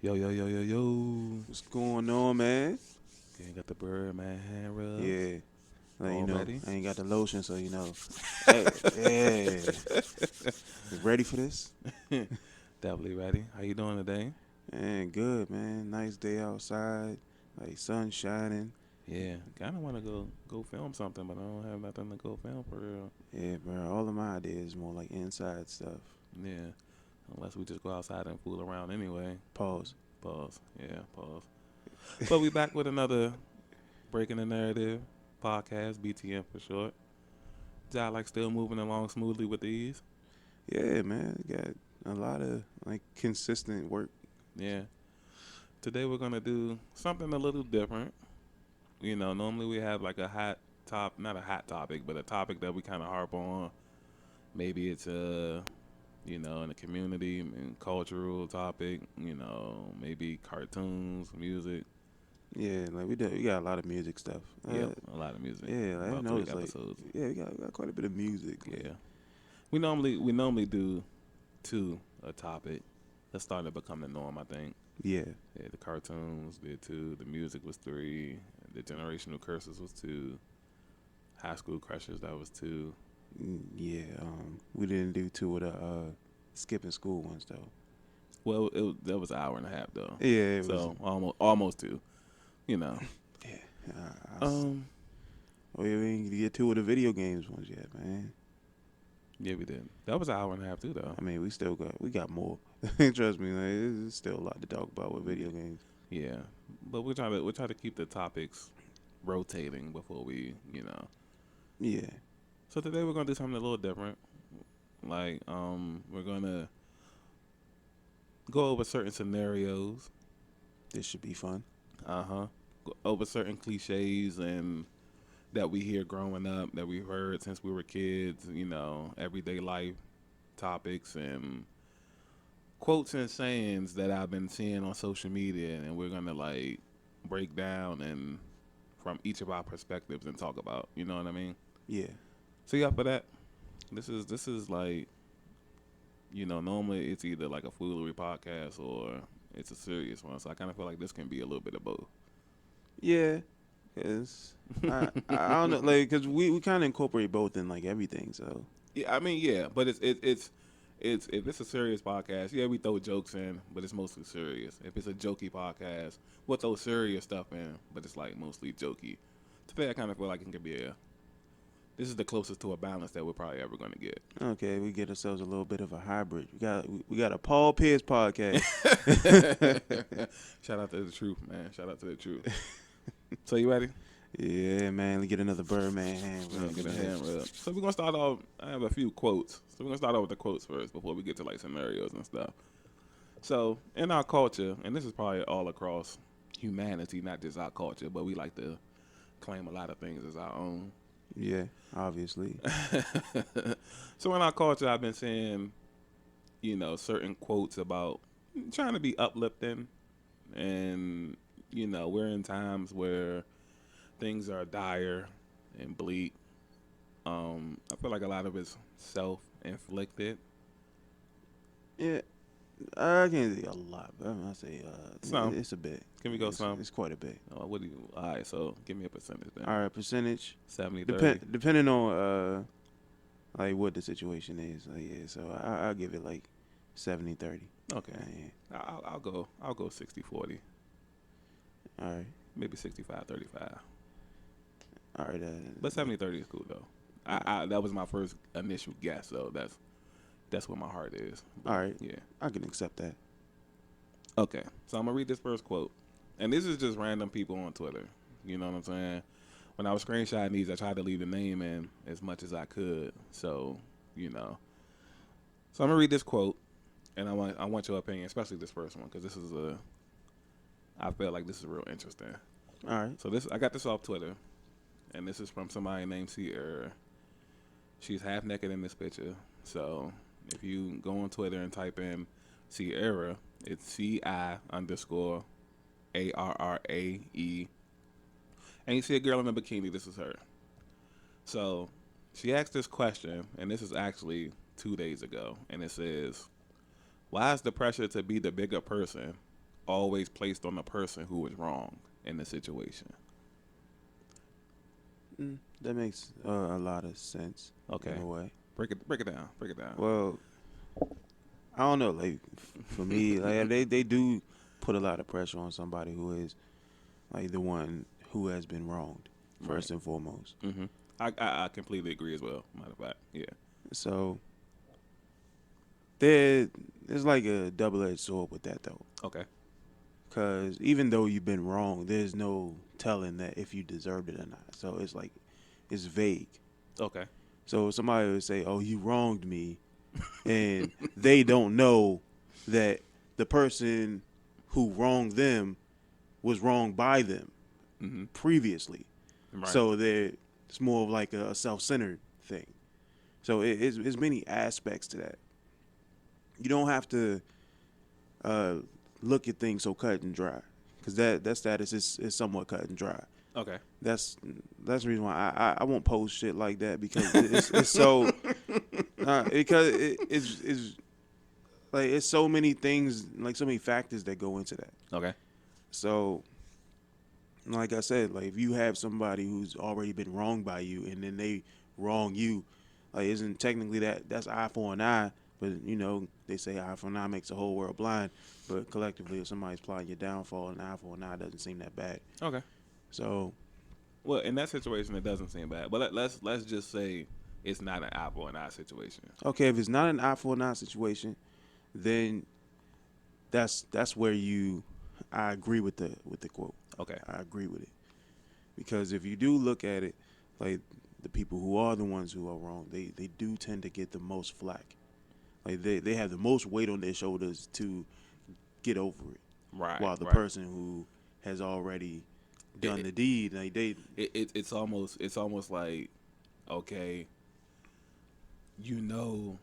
Yo, yo, yo, yo, yo. What's going on, man? You ain't got the bird, man. Hand rubs Yeah, like already. I ain't got the lotion, so Hey, yeah, you ready for this? Definitely ready. How you doing today? Man, good, man. Nice day outside, like sun shining. Yeah, kind of want to go film something, but I don't have nothing to go film for real. Yeah, bro. All of my ideas more like inside stuff. Yeah, unless we just go outside and fool around anyway. Pause. Pause. Yeah, pause. But we back with another Breaking the Narrative podcast, BTM for short. Y'all like still moving along smoothly with these? Yeah, man. Got a lot of like consistent work. Yeah. Today we're gonna do something a little different. Normally we have like a not a hot topic, but a topic that we kind of harp on. Maybe it's in the community and cultural topic. Maybe cartoons, music. Yeah, like we got a lot of music stuff. Yep, a lot of music. Yeah, I About three noticed like episodes. we got quite a bit of music. Like, Yeah, we normally do two a topic. That's starting to become the norm, I think. yeah, Yeah, the cartoons did two. The music was three. The generational curses was two. High school crushes that was two. yeah. We didn't do two of the skipping school ones though. Well, that was an hour and a half though, Yeah, it was. so almost two. You know. Yeah. Um. We ain't get two of the video games ones yet, man. Yeah, we did. That was an hour and a half too, though. I mean, we got more. Trust me, like, there's still a lot to talk about with video games. Yeah, but we're trying to keep the topics rotating before we. Yeah, So today we're gonna do something a little different. Like, we're gonna go over certain scenarios. this should be fun. Uh-huh. Go over certain cliches and that we hear growing up, that we heard since we were kids. Everyday life topics and quotes and sayings that I've been seeing on social media, and we're gonna like break down and from each of our perspectives and talk about. You know what I mean? Yeah, So yeah, for that, this is like normally it's either like a foolery podcast or it's a serious one. So I kind of feel like this can be a little bit of both. yeah. Cause I don't know, like, cause we kind of incorporate both in like everything. So Yeah, I mean, yeah, but it's if it's a serious podcast, yeah, we throw jokes in, but it's mostly serious. If it's a jokey podcast, we'll throw serious stuff in, but it's like mostly jokey. Today, I kind of feel like it can be a. This is the closest to a balance that we're probably ever going to get. okay, we get ourselves a little bit of a hybrid. We got a Paul Pierce podcast. Shout out to the truth, man. Shout out to the truth. So you ready? Yeah, man. Let's get another Birdman hand. We're gonna get a hand rub. So we're gonna start off. I have a few quotes. So we're gonna start off with the quotes first before we get to like scenarios and stuff. So in our culture, and this is probably all across humanity, not just our culture, but we like to claim a lot of things as our own. Yeah, obviously. So in our culture, I've been seeing, certain quotes about trying to be uplifting, and we're in times where things are dire and bleak. I feel like a lot of it's self-inflicted. Yeah, I can't say a lot, but I'm gonna say Some. it's a bit. Can we go some? It's quite a bit. What do you? All right, so give me a percentage then. All right, percentage 70, 30. depending on like what the situation is. Like, yeah, so I'll give it like 70-30. Okay. Yeah. I'll go 60-40. All right. Maybe 65-35. All right. But 70-30 is cool though. I that was my first initial guess, so that's where my heart is. But, all right. Yeah. I can accept that. Okay. So I'm gonna read this first quote. And this is just random people on Twitter. You know what I'm saying? When I was screenshotting these, I tried to leave the name in as much as I could. So, So I'm gonna read this quote, and I want your opinion, especially this first one, because I feel like this is real interesting. All right. So I got this off Twitter, and this is from somebody named Sierra. She's half naked in this picture. So if you go on Twitter and type in Sierra, it's CI_ARRAE. And you see a girl in a bikini, this is her. So she asked this question, and this is actually 2 days ago, and it says, why is the pressure to be the bigger person always placed on the person who was wrong in the situation. That makes a lot of sense Okay, in a way. break it down, break it down. Well, I don't know. Like for me, like they do put a lot of pressure on somebody who is like the one who has been wronged first Right. and foremost. Mm-hmm. I completely agree as well. Matter of fact, yeah. So there's like a double-edged sword with that though, Okay. because even though you've been wrong, there's no telling that if you deserved it or not. So it's like it's vague. Okay. So somebody would say, "Oh, you wronged me," and they don't know that the person who wronged them was wronged by them Mm-hmm. previously. Right. So it's more of like a self-centered thing. So it's many aspects to that. You don't have to uh, look at things so cut and dry, because that status is somewhat cut and dry. Okay. That's that's the reason why I won't post shit like that, because it's so because it's like it's so many things, like so many factors that go into that. Okay. So like I said, like if you have somebody who's already been wronged by you and then they wrong you, like isn't technically that's eye for an eye, but you know they say eye for an eye makes the whole world blind, but collectively if somebody's plotting your downfall, an eye for an eye doesn't seem that bad. Okay. So Well, in that situation, it doesn't seem bad. But let's just say it's not an eye for an eye situation. okay, if it's not an eye for an eye situation, then that's where I agree with the quote. Okay. I agree with it, because if you do look at it, like the people who are the ones who are wrong, they do tend to get the most flack. Like they have the most weight on their shoulders to get over it, Right. while the Right. person who has already done the deed, like It's almost like, okay, you know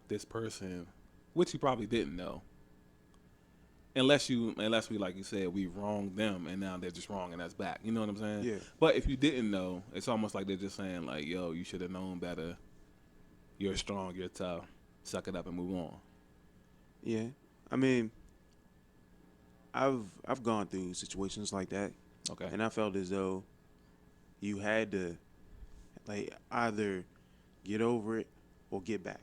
this person, which you probably didn't know, unless we, like you said, we wronged them and now they're just wrong and that's back. You know what I'm saying? Yeah. But if you didn't know, it's almost like they're just saying like, yo, you should have known better. You're strong. You're tough. Suck it up and move on. yeah. I mean, I've gone through situations like that, Okay. and I felt as though you had to like either get over it or get back.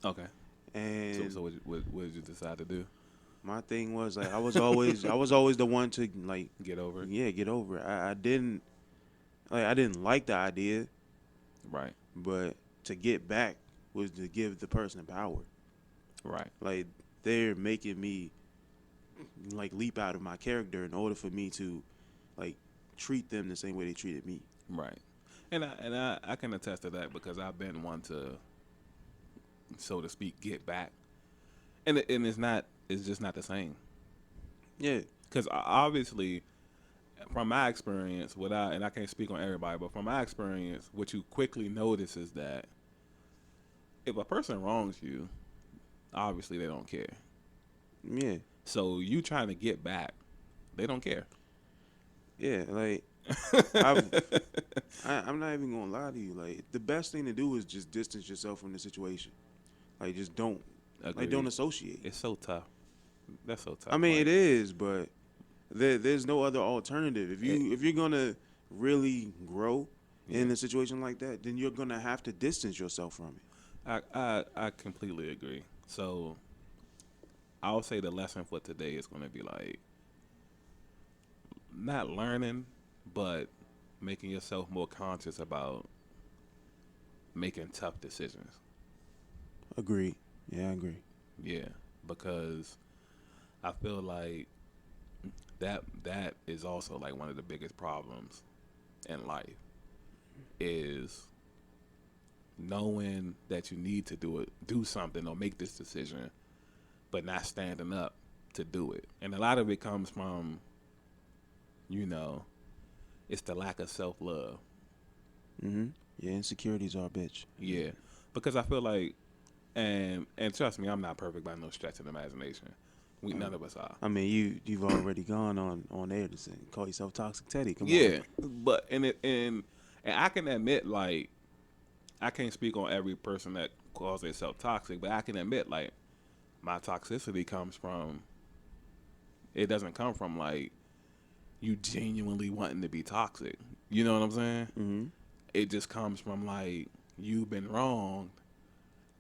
Okay. And So what did you decide to do? my thing was like I was always the one to like Get over it. get over it. I didn't like the idea, Right. but to get back was to give the person power. Right. Like they're making me like leap out of my character in order for me to like treat them the same way they treated me. Right. And I can attest to that because I've been one to, so to speak, get back, and it's just not the same. Yeah. Because obviously, from my experience, and I can't speak on everybody, but from my experience, what you quickly notice is that if a person wrongs you, obviously they don't care. Yeah. So you trying to get back, they don't care. Yeah. Like I'm not even gonna lie to you. Like the best thing to do is just distance yourself from the situation. Like just don't Agreed. don't associate. It's so tough. That's so tough. I mean, like, it is, but there's no other alternative. If you're gonna really grow in a situation like that, then you're gonna have to distance yourself from it. I completely agree. So I'll say the lesson for today is going to be like not learning, but making yourself more conscious about making tough decisions. Agreed. Yeah, I agree. Yeah, because I feel like that is also like one of the biggest problems in life is knowing that you need to do something or make this decision, but not standing up to do it. And a lot of it comes from, it's the lack of self-love. Yeah, insecurities are a bitch. Yeah, because I feel like, and trust me, I'm not perfect by no stretch of the imagination. None of us are. I mean, you've already gone on air to say, call yourself Toxic Teddy. Come Yeah, on. but and I can admit, like, I can't speak on every person that calls themselves toxic, but I can admit, like, my toxicity comes from It doesn't come from like you genuinely wanting to be toxic. You know what I'm saying? Mm-hmm. It just comes from like you've been wrong,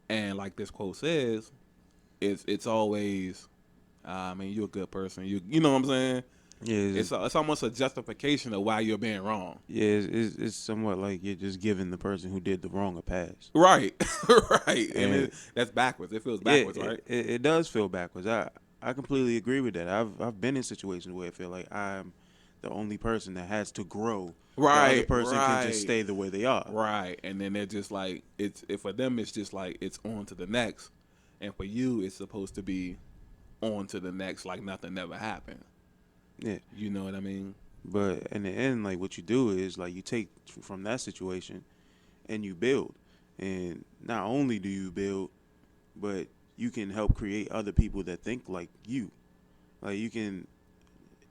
and like this quote says, it's always, I mean, you're a good person. You know what I'm saying? Yeah, It's almost a justification of why you're being wrong. yeah, it's somewhat like you're just giving the person who did the wrong a pass. Right, right, and And that's backwards. It feels yeah, backwards, right? it does feel backwards. I completely agree with that. I've been in situations where I feel like I'm the only person that has to grow. The other Right, person can just right, stay the way they are. right. And then they're just like for them it's just like it's on to the next, and for you it's supposed to be on to the next like nothing never happened. Yeah. You know what I mean? But in the end, like what you do is like you take from that situation and you build. And not only do you build, but you can help create other people that think like you. Like you can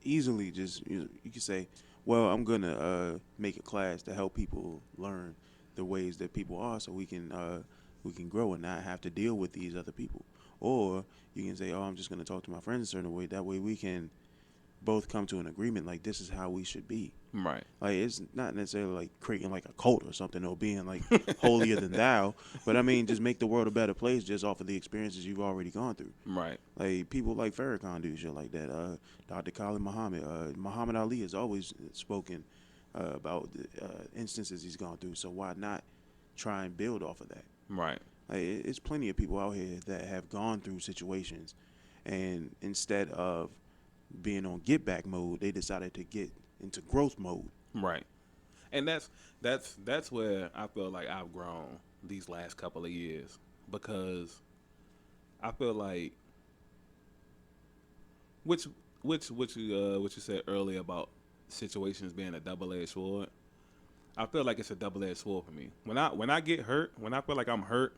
easily just you can say, well, I'm gonna make a class to help people learn the ways that people are, so we can grow and not have to deal with these other people. Or you can say, oh, I'm just gonna talk to my friends a certain way. That way we can both come to an agreement like this is how we should be. Right. Like it's not necessarily like creating like a cult or something or being like holier than thou, but I mean just make the world a better place just off of the experiences you've already gone through. Right. Like people like Farrakhan do shit like that. Dr. Khalid Muhammad, Muhammad Ali has always spoken about instances he's gone through. So why not try and build off of that? Right. Like it's plenty of people out here that have gone through situations, and instead of being on get back mode, they decided to get into growth mode. Right. And that's where I feel like I've grown these last couple of years, because I feel like which what you said earlier about situations being a double-edged sword. I feel like it's a double-edged sword for me. When I get hurt, when I feel like I'm hurt,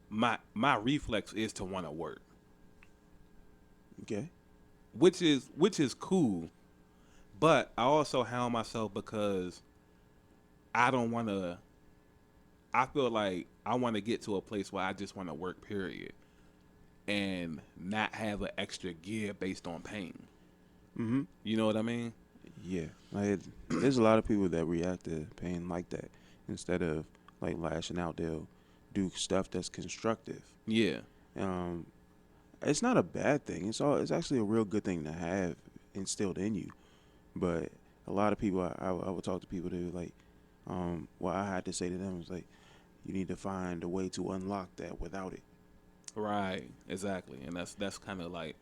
my reflex is to want to work, Okay. which is cool, but I also hound myself because I don't want to. I feel like I want to get to a place where I just want to work, period, and not have an extra gear based on pain. Mm-hmm. You know what I mean? Yeah. Like there's a lot of people that react to pain like that. Instead of like lashing out, they'll do stuff that's constructive. Yeah. Um, it's not a bad thing. It's actually a real good thing to have instilled in you. But a lot of people, I would talk to people that like, what I had to say to them was like, you need to find a way to unlock that without it. Right. Exactly. And that's kind of like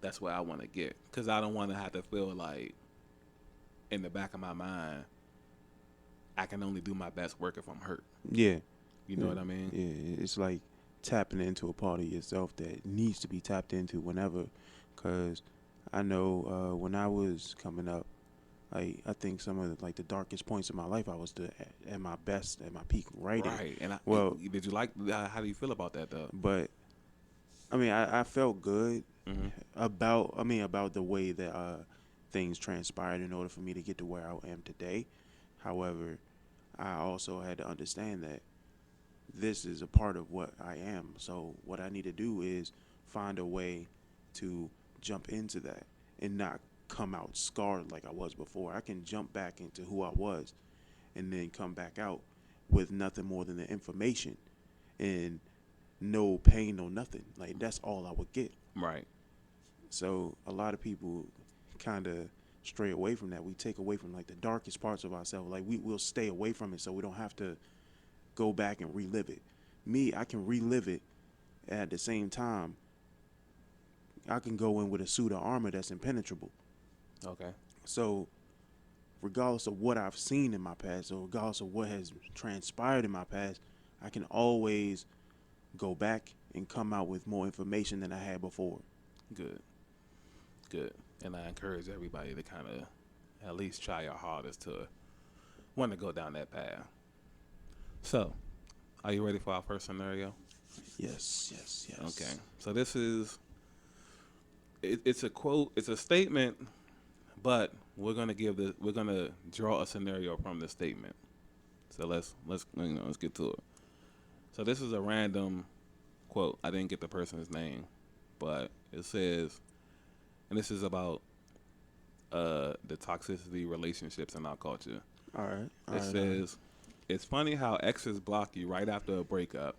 that's where I want to get, because I don't want to have to feel like in the back of my mind I can only do my best work if I'm hurt. Yeah. You know what I mean? Yeah. It's like tapping into a part of yourself that needs to be tapped into whenever. Because I know when I was coming up, I think some of like the darkest points of my life, I was at my best, at my peak writing. Right. And Well, did you like how do you feel about that though? but I mean, I felt good Hmm. about the way that things transpired in order for me to get to where I am today. However, I also had to understand that this is a part of what I am. So what I need to do is find a way to jump into that and not come out scarred like I was before. I can jump back into who I was and then come back out with nothing more than the information and no pain, no nothing. Like that's all I would get. Right. So a lot of people kind of stray away from that. We take away from like the darkest parts of ourselves. Like we'll stay away from it so we don't have to go back and relive it. Me, I can relive it. At the same time, I can go in with a suit of armor that's impenetrable. Okay. So regardless of what I've seen in my past or regardless of what has transpired in my past, I can always go back and come out with more information than I had before. Good. Good. And I encourage everybody to kind of at least try your hardest to want to go down that path. So, are you ready for our first scenario? Yes, yes, yes. Okay. So this is it's a quote, it's a statement, but we're gonna draw a scenario from the statement. So let's get to it. So this is a random quote. I didn't get the person's name, but it says, and this is about the toxicity relationships in our culture. All right. All It right. All right. says, it's funny how exes block you right after a breakup,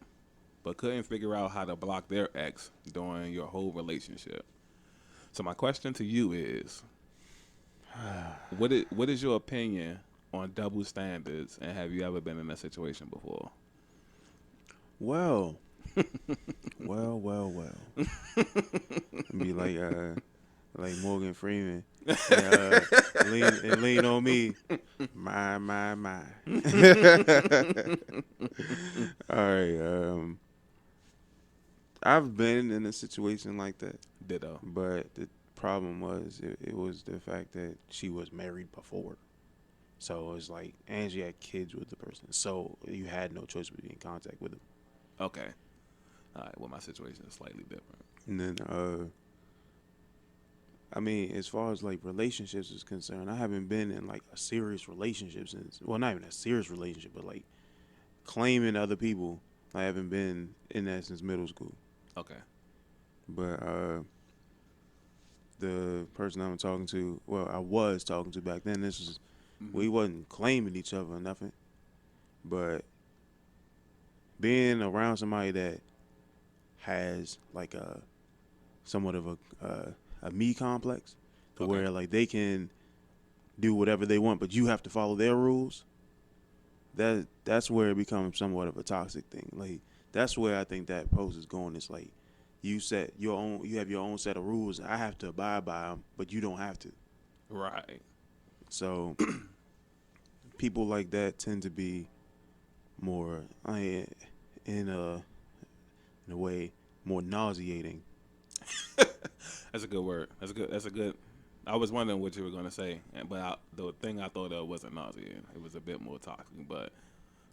but couldn't figure out how to block their ex during your whole relationship. So my question to you is, what is your opinion on double standards, and have you ever been in that situation before? Well, well. Be like Morgan Freeman. And, lean on me. My. All right. I've been in a situation like that, Ditto. but the problem was it was the fact that she was married before. So it was like, and she had kids with the person. So you had no choice but to be in contact with them. Okay. All right. Well, my situation is slightly different. And then, I mean, as far as like relationships is concerned, I haven't been in like a serious relationship since, well, not even a serious relationship, but like claiming other people. I haven't been in that since middle school. Okay. But the person I'm talking to, well, I was talking to back then, this was, we wasn't claiming each other or nothing. But being around somebody that has like a somewhat of a me complex, to Okay. where like they can do whatever they want, but you have to follow their rules. That's where it becomes somewhat of a toxic thing. Like that's where I think that post is going. It's like you set your own, you have your own set of rules. I have to abide by them, but you don't have to. Right. So people like that tend to be more, in a way, more nauseating. That's a good word. That's a good. I was wondering what you were gonna say, but the thing I thought of wasn't nauseating. It was a bit more toxic, but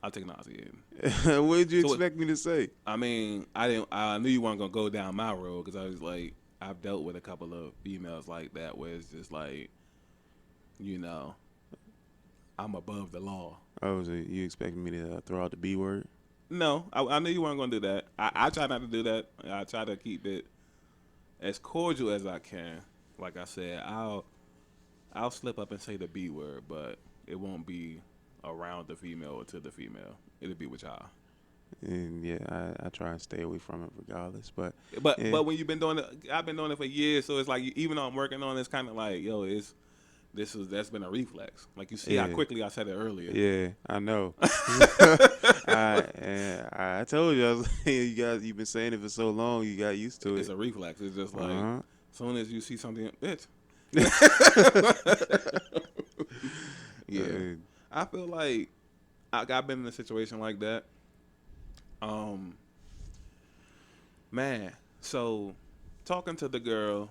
I'll take nauseating. What did you So expect me to say? I mean, I didn't. I knew you weren't gonna go down my road because I was like, I've dealt with a couple of females like that where it's just like, you know, I'm above the law. Oh, so you expecting me to throw out the B word? No, I knew you weren't gonna do that. I try not to do that. I try to keep it as cordial as I can. Like I said, I'll slip up and say the B word, but it won't be around the female or to the female. It'll be with y'all. And yeah, I try and stay away from it regardless. But But when you've been doing it, I've been doing it for years, so it's like even though I'm working on it, it's kind of like that's been a reflex. Like you see how yeah, quickly I said it earlier. yeah, I know. I told you, I was like, you've been saying it for so long, you got used to It's it. a reflex. It's just like Uh-huh. as soon as you see something, bitch. Yeah, Uh, I feel like I've been in a situation like that. Um, man, so talking to the girl,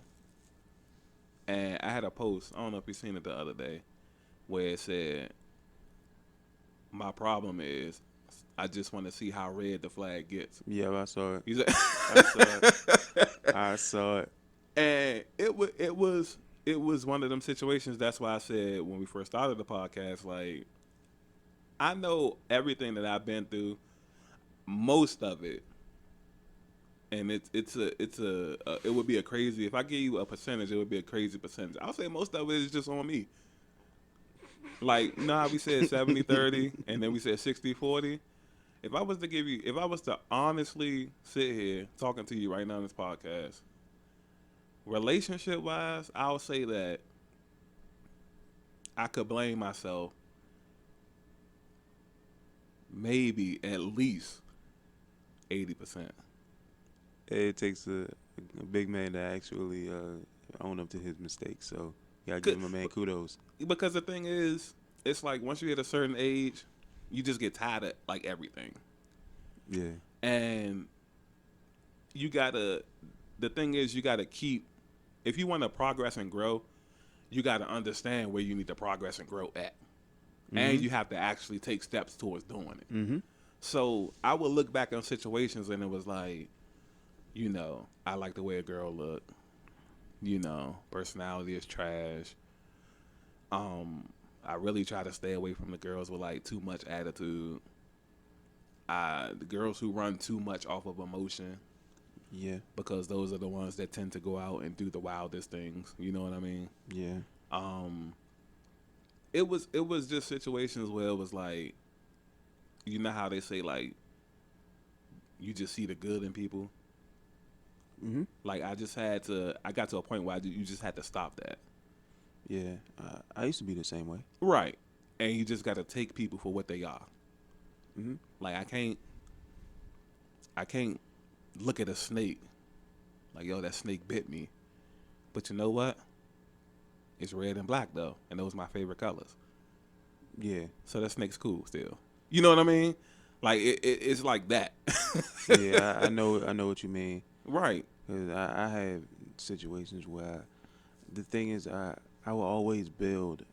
and I had a post. I don't know if you seen it the other day, where it said, "My problem is, I just want to see how red the flag gets." yeah, I saw it. You said, I saw it. I saw it. and it was one of them situations. That's why I said when we first started the podcast, like I know everything that I've been through, most of it, and it would be a crazy, if I give you a percentage, it would be a crazy percentage. I'll say most of it is just on me. Like, you know how we said 70-30 and then we said 60-40? If I was to honestly sit here talking to you right now on this podcast, relationship wise, I'll say that I could blame myself maybe at least 80%. It takes a big man to actually own up to his mistakes. So you gotta give him a man kudos. Because the thing is, it's like once you hit a certain age, you just get tired of like everything. Yeah. And you gotta, the thing is, you gotta keep, if you want to progress and grow, you gotta understand where you need to progress and grow at. And you have to actually take steps towards doing it. Mm-hmm. So I would look back on situations and it was like, you know, I like the way a girl look. You know, personality is trash. I really try to stay away from the girls with like too much attitude. The girls who run too much off of emotion. Yeah. because those are the ones that tend to go out and do the wildest things. You know what I mean? Yeah. Um, it was just situations where it was like, you know how they say like you just see the good in people. Mhm. Like I got to a point where you just had to stop that. Yeah. I used to be the same way. Right. And you just got to take people for what they are. Mhm. Like I can't look at a snake like, yo, that snake bit me. But you know what? It's red and black though, and those are my favorite colors. Yeah. So that snake's cool still. You know what I mean? Like it's like that. Yeah. I know. I know what you mean. Right. 'Cause I have situations where the thing is, I will always build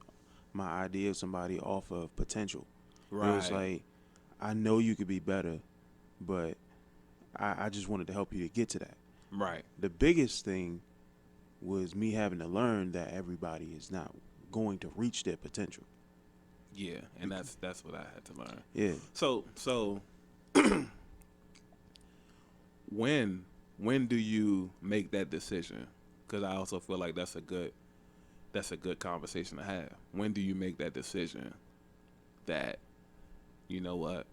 my idea of somebody off of potential. It was Right. like, I know you could be better, but I just wanted to help you to get to that. Right. The biggest thing was me having to learn that everybody is not going to reach their potential. Yeah. And that's what I had to learn. Yeah. So when when do you make that decision? Because I also feel like that's a good conversation to have. When do you make that decision that, you know what,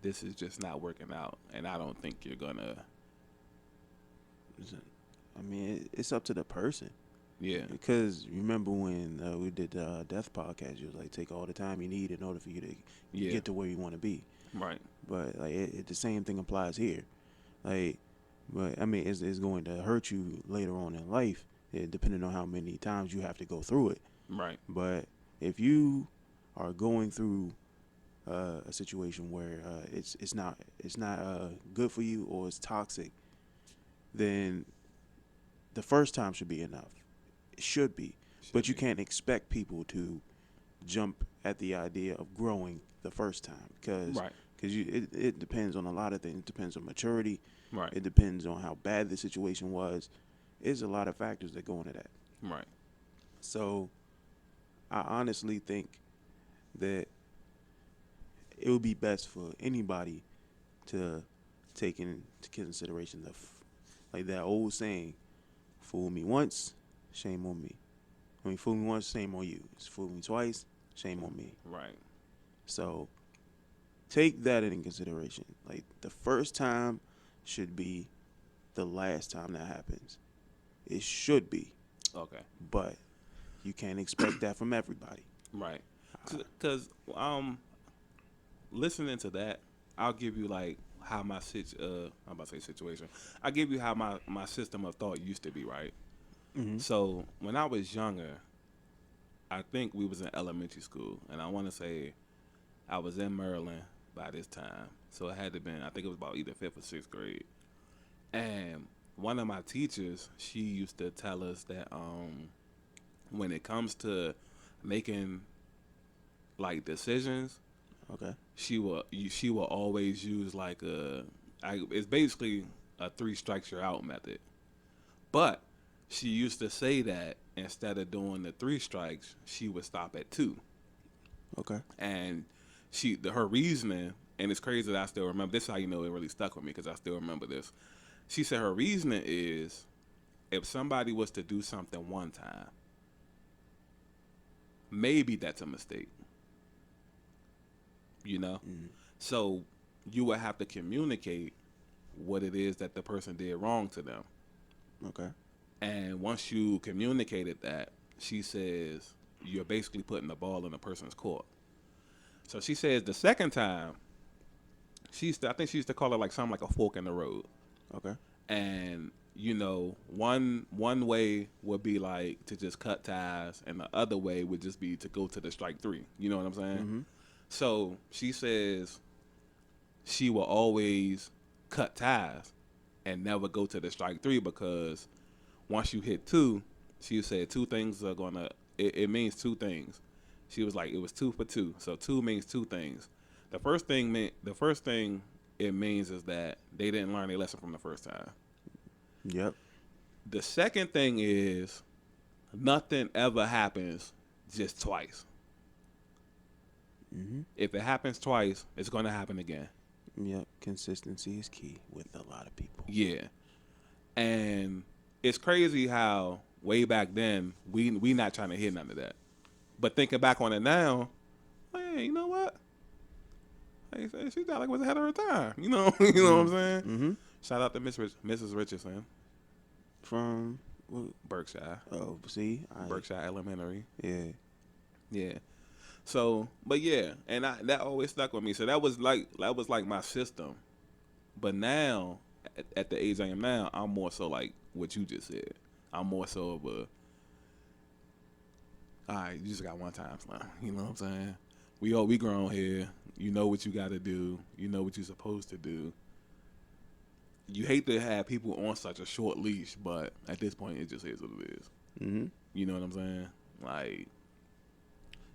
this is just not working out, and I don't think you're gonna. I mean, it's up to the person. Yeah. Because remember when we did the death podcast, you was like, take all the time you need in order for you to Yeah. get to where you want to be. Right. But like the same thing applies here. Like, but I mean, it's going to hurt you later on in life, depending on how many times you have to go through it. Right. But if you are going through a situation where it's not good for you, or it's toxic, then the first time should be enough. It should be, but you can't expect people to jump at the idea of growing the first time, because Right. it depends on a lot of things. It depends on maturity. Right. It depends on how bad the situation was. There's a lot of factors that go into that. Right. So I honestly think that it would be best for anybody to take into consideration like that old saying, "Fool me once, shame on me." I mean, fool me once, shame on you. Fool me twice, shame on me. Right. So take that into consideration. Like, the first time should be the last time that happens. It should be, Okay. but you can't expect that from everybody. Right. Because listening to that, I'll give you like how I'm about to say situation. I'll give you how my system of thought used to be, right? Mm-hmm. So when I was younger, I think we was in elementary school, and I want to say I was in Maryland by this time. So it had to been, I think it was about either 5th or 6th grade. And one of my teachers, she used to tell us that when it comes to making like decisions, Okay. she will always use like it's basically a 3 strikes you're out method. But she used to say that instead of doing the 3 strikes, she would stop at 2. Okay. And her reasoning, and it's crazy that I still remember. This is how you know it really stuck with me, because I still remember this. She said her reasoning is, if somebody was to do something one time, maybe that's a mistake. You know? Mm-hmm. So you would have to communicate what it is that the person did wrong to them. Okay. And once you communicated that, she says you're basically putting the ball in a person's court. So she says the second time, I think she used to call it like something like a fork in the road. Okay. And one way would be like to just cut ties, and the other way would just be to go to the strike 3. You know what I'm saying? Mm-hmm. So she says she will always cut ties and never go to the strike 3, because once you hit 2, she said 2 things are gonna. It means 2 things. She was like, it was 2 for 2, so 2 means 2 things. The first thing it means is that they didn't learn their lesson from the first time. Yep. The second thing is nothing ever happens just twice. Mm-hmm. If it happens twice, it's going to happen again. Yep, consistency is key with a lot of people. Yeah. And it's crazy how way back then we not trying to hear none of that. But thinking back on it now, hey, you know what? Hey, she got like was ahead of her time. You know, you know what I'm saying? Mm-hmm. Shout out to Mrs. Richardson, From what? Berkshire, Oh, see, Berkshire Elementary. yeah. Yeah. So, but yeah, and that always stuck with me. So that was like my system. But now, at the age I am now, I'm more so like what you just said. I'm more so of a, all right, you just got one time slam. You know what I'm saying? We grown here. You know what you got to do. You know what you're supposed to do. You hate to have people on such a short leash, but at this point, it just is what it is. Mm-hmm. You know what I'm saying? Like,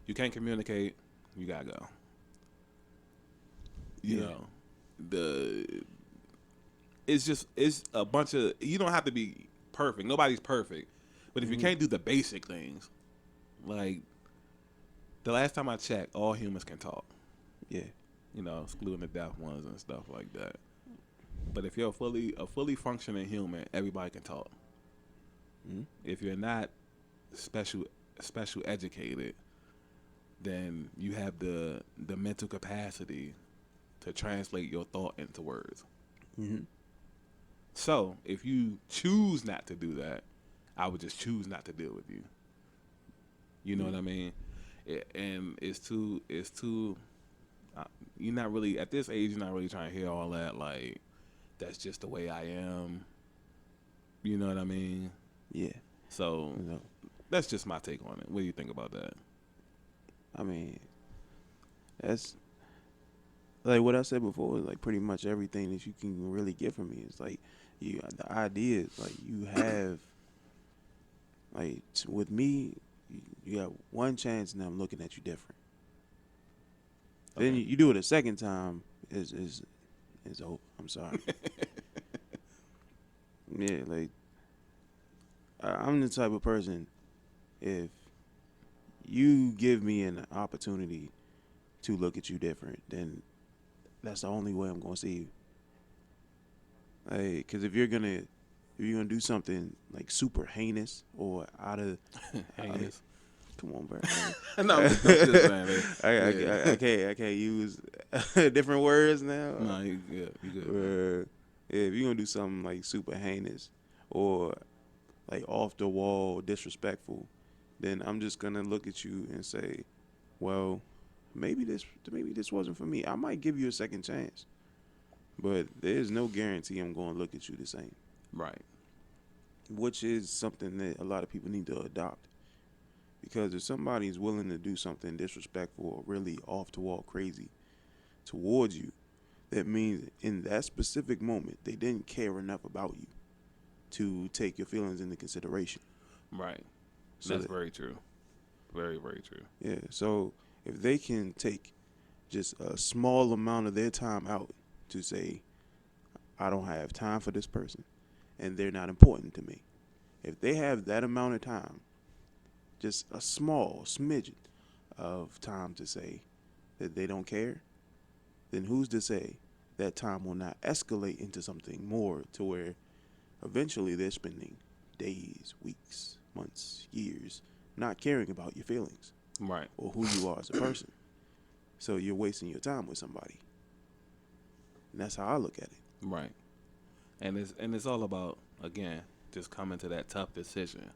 you can't communicate, you gotta go. You Yeah. know, the it's a bunch of, you don't have to be perfect. Nobody's perfect, but if you Mm-hmm. can't do the basic things, like the last time I checked, all humans can talk. Yeah. You know, excluding the deaf ones and stuff like that. But if you're a fully functioning human, everybody can talk. Mm-hmm. If you're not special educated, then you have the mental capacity to translate your thought into words. Mm-hmm. So if you choose not to do that, I would just choose not to deal with you. You know what I mean? And it's too. Uh, you're not really at this age. You're not really trying to hear all that. Like, that's just the way I am. You know what I mean? Yeah. So No. that's just my take on it. What do you think about that? I mean, that's like what I said before. Like pretty much everything that you can really get from me is like you. The idea is like you have like with me, you got one chance, and I'm looking at you different. Then Okay. you do it a second time. Is over. I'm sorry. Yeah, like I'm the type of person. If you give me an opportunity to look at you different, then that's the only way I'm gonna see you. Like, cause if you're gonna do something like super heinous or Heinous. come on, bro. No, I'm just saying. I can't use different words now. No, you good. You good. Man. If you're gonna do something like super heinous or like off the wall disrespectful, then I'm just gonna look at you and say, well, maybe this wasn't for me. I might give you a second chance, but there's no guarantee I'm gonna look at you the same. Right. Which is something that a lot of people need to adopt. Because if somebody's willing to do something disrespectful or really off the wall crazy towards you, that means in that specific moment they didn't care enough about you to take your feelings into consideration. Right. So That's that, very true. Very, very true. yeah. So if they can take just a small amount of their time out to say, I don't have time for this person and they're not important to me. If they have that amount of time, just a small smidgen of time to say that they don't care, then who's to say that time will not escalate into something more to where eventually they're spending days, weeks, months, years not caring about your feelings Right. or who you are as a person. So you're wasting your time with somebody. And that's how I look at it. Right. And it's all about, again, just coming to that tough decision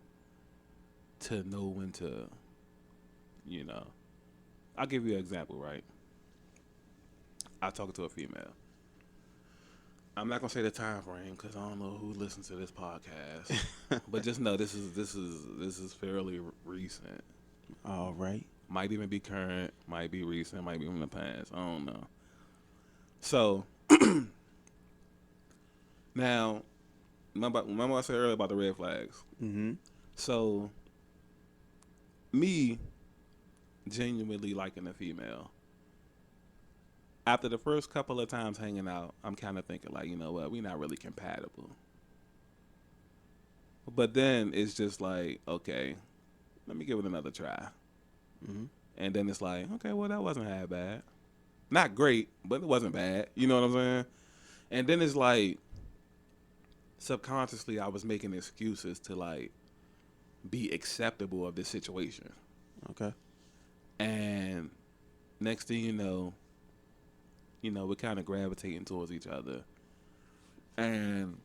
to know when to, you know. I'll give you an example, right? I talking to a female. I'm not gonna say the time frame because I don't know who listens to this podcast, but just know this is fairly recent. All right. Might even be current, might be recent, might be from the past. I don't know. So now, remember I said earlier about the red flags. Mm-hmm. So me genuinely liking a female. After the first couple of times hanging out, I'm kind of thinking like, you know what, we're not really compatible. But then it's just like, okay, let me give it another try. Mm-hmm. And then it's like, okay, well, that wasn't half bad. Not great, but it wasn't bad. You know what I'm saying? And then it's like subconsciously I was making excuses to like be acceptable of this situation. Okay. And next thing you know, we're kind of gravitating towards each other. And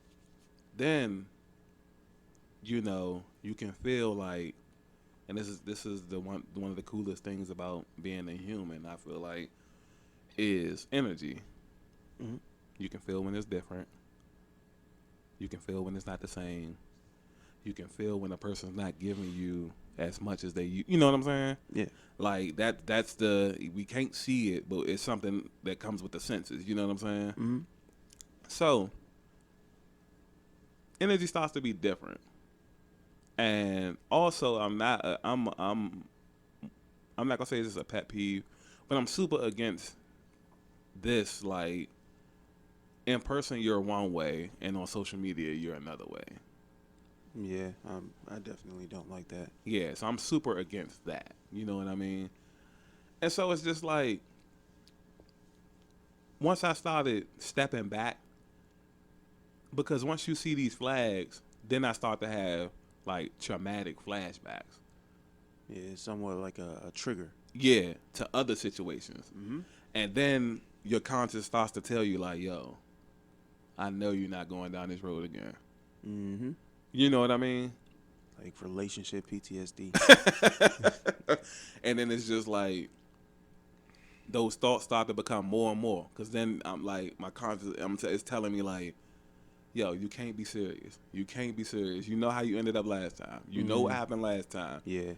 then, you can feel like, and this is the one of the coolest things about being a human, I feel like, is energy. Hmm. You can feel when it's different. You can feel when it's not the same. You can feel when a person's not giving you as much as you know what I'm saying? Yeah. Like we can't see it, but it's something that comes with the senses, you know what I'm saying? Hmm. So, energy starts to be different. And also I'm not going to say this is a pet peeve, but I'm super against this like in person you're one way and on social media you're another way. Yeah. I definitely don't like that. Yeah, so I'm super against that. You know what I mean? And so it's just like once I started stepping back, because once you see these flags, then I start to have like traumatic flashbacks. Yeah, it's somewhat like a trigger. Yeah, to other situations. Hmm. And then your conscience starts to tell you like, yo, I know you're not going down this road again. Hmm. You know what I mean? Like relationship PTSD. And then it's just like those thoughts start to become more and more. Cause then I'm like, my conscience, it's telling me like, yo, you can't be serious. You can't be serious. You know how you ended up last time. You know what Hmm. happened last time. Yeah.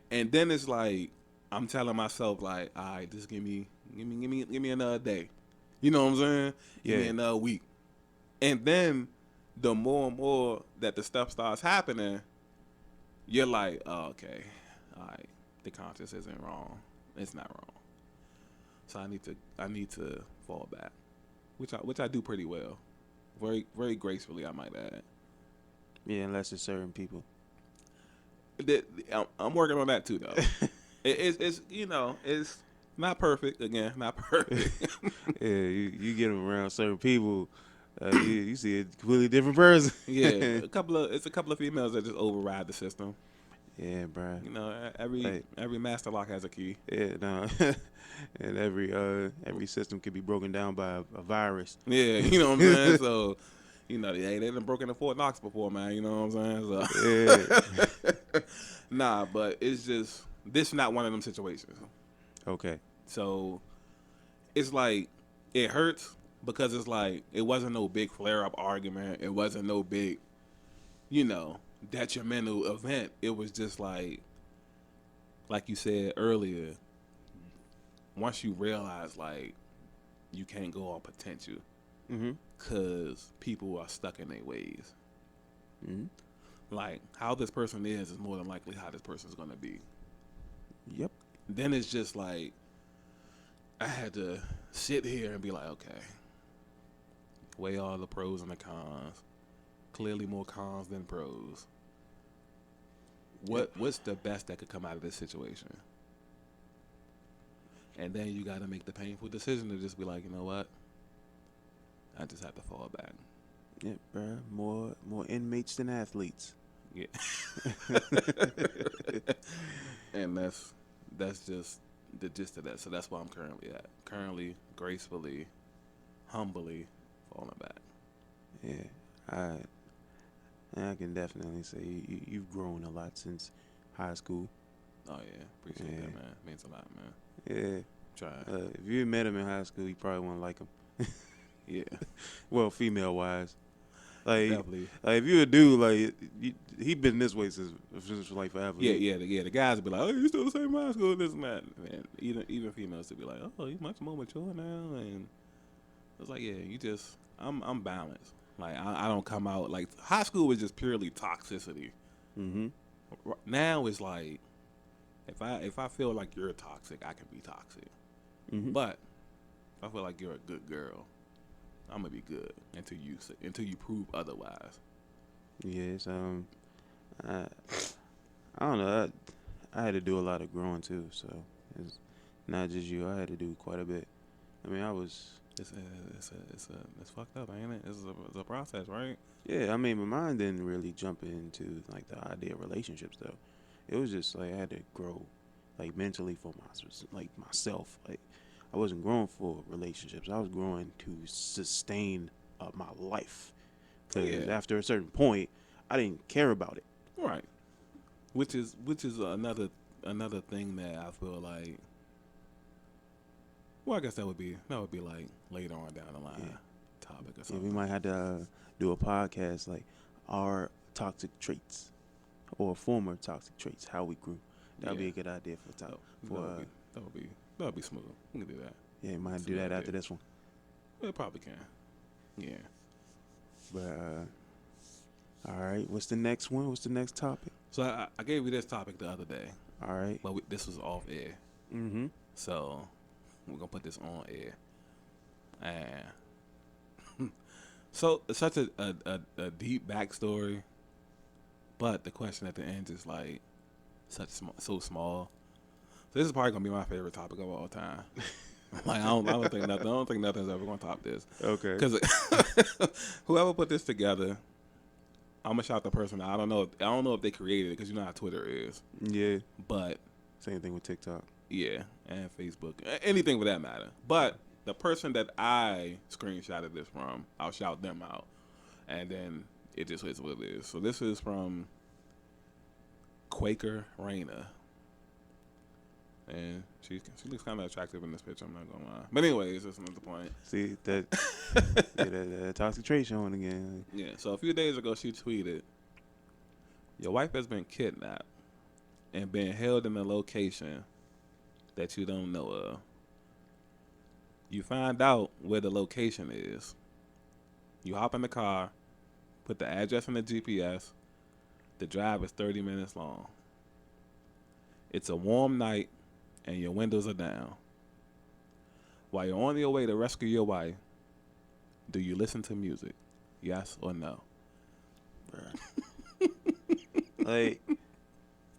And then it's like I'm telling myself like, all right, just give me another day. You know what I'm saying? Give me Yeah. another week. And then the more and more that the stuff starts happening, you're like, oh, okay, all right, the conscience isn't wrong. It's not wrong. So I need to fall back, which I do pretty well, very very gracefully, I might add. Yeah, unless it's certain people. I'm working on that too, though. It's it's not perfect. Again, not perfect. Yeah, you get them around certain people, you see a completely different person. Yeah, it's a couple of females that just override the system. Yeah, bro. You know, every Like, every master lock has a key. yeah, no. And every system could be broken down by a virus. Yeah, you know what I'm saying. So, they done broken the Fort Knox before, man. You know what I'm saying. Yeah. So, nah, but it's just this not one of them situations. Okay. So it's like it hurts because it's like it wasn't no big flare up argument. It wasn't no big, you know, detrimental event. It was just like you said earlier. Once you realize like you can't go on potential Mm-hmm. because people are stuck in their ways. Mm-hmm. Like how this person is more than likely how this person's gonna be. Yep. Then it's just like I had to sit here and be like, okay, weigh all the pros and the cons. Clearly more cons than pros. What's the best that could come out of this situation? And then you got to make the painful decision to just be like, you know what? I just have to fall back. Yep, bro. More inmates than athletes. Yeah. And that's just the gist of that. So that's where I'm currently at. Currently, gracefully, humbly falling back. Yeah, I can definitely say you've grown a lot since high school. Oh yeah, appreciate Yeah. that, man. Means a lot, man. Yeah. Trying. If you met him in high school, you probably wouldn't like him. Yeah, Well, female wise, like, definitely. if you a dude, like, he been this way since like forever. Yeah. The guys would be like, "Oh, you still the same high school, this and that." And even females would be like, "Oh, you much more mature now." And it's like, yeah, I'm balanced. Like I don't come out like high school was just purely toxicity. Mm-hmm. Now it's like if I feel like you're toxic, I can be toxic. Mm-hmm. But if I feel like you're a good girl, I'm gonna be good until you prove otherwise. Yes. I I don't know. I had to do a lot of growing too, so it's not just you. I had to do quite a bit. I mean, I was. It's fucked up, ain't it? It's a process, right? Yeah, I mean, my mind didn't really jump into like the idea of relationships though. It was just like I had to grow, like mentally for myself. Like I wasn't growing for relationships. I was growing to sustain my life. Because Yeah, after a certain point, I didn't care about it. right. Which is another thing that I feel like. Well, I guess that would be like later on down the line Yeah, topic or yeah. We something. might have to do a podcast like our toxic traits or former toxic traits, how we grew. That would Yeah, be a good idea for that, top that for. would be that would be smooth. We can do that. Yeah, we might have That's to a do good that after idea. this one. We probably can. Yeah. But all right, what's the next one? What's the next topic? So I gave you this topic the other day, All right. but this was off air. Mm-hmm. So we're gonna put this on air. And so it's such a deep backstory, but the question at the end is like so small. So this is probably gonna be my favorite topic of all time. Like I don't think nothing's ever gonna top this. Okay. Because whoever put this together, I'm gonna shout the person out. I don't know if they created it because you know how Twitter is. Yeah. But Same thing with TikTok. yeah, and Facebook, anything for that matter. But the person that I screenshotted this from, I'll shout them out, and then it just is what it is. So this is from Quaker Raina, and she looks kind of attractive in this picture. I'm not gonna lie. But anyways, that's another point. See that? Yeah, that toxic trait showing again. Yeah. So a few days ago, she tweeted, "Your wife has been kidnapped and been held in a location that you don't know of. You find out where the location is. You hop in the car, put the address in the GPS. The drive is 30 minutes long. It's a warm night and your windows are down. While you're on your way to rescue your wife, do you listen to music? Yes or no?" Bruh. Like,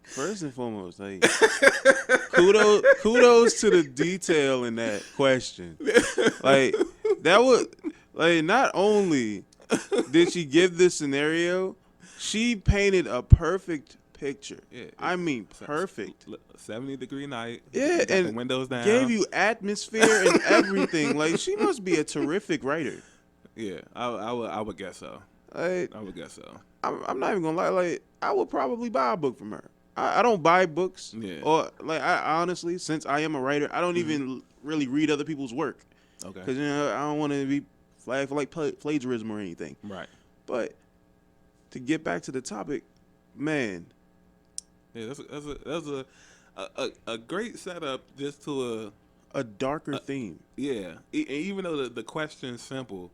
first and foremost, like, kudos to the detail in that question. Like, that would, like, not only did she give this scenario, she painted a perfect picture. Yeah, I mean, perfect. 70-degree night. Yeah, Got and the windows down. gave you atmosphere and everything. Like, she must be a terrific writer. Yeah, I would guess so. Like, I would guess so. I'm not even gonna lie. Like, I would probably buy a book from her. I don't buy books, Yeah. or like I honestly, since I am a writer, I don't even really read other people's work Okay. because I don't want to be flagged for like plagiarism or anything. Right. But to get back to the topic, man, Yeah, that's a great setup just to a darker theme. yeah. Even though the question's simple,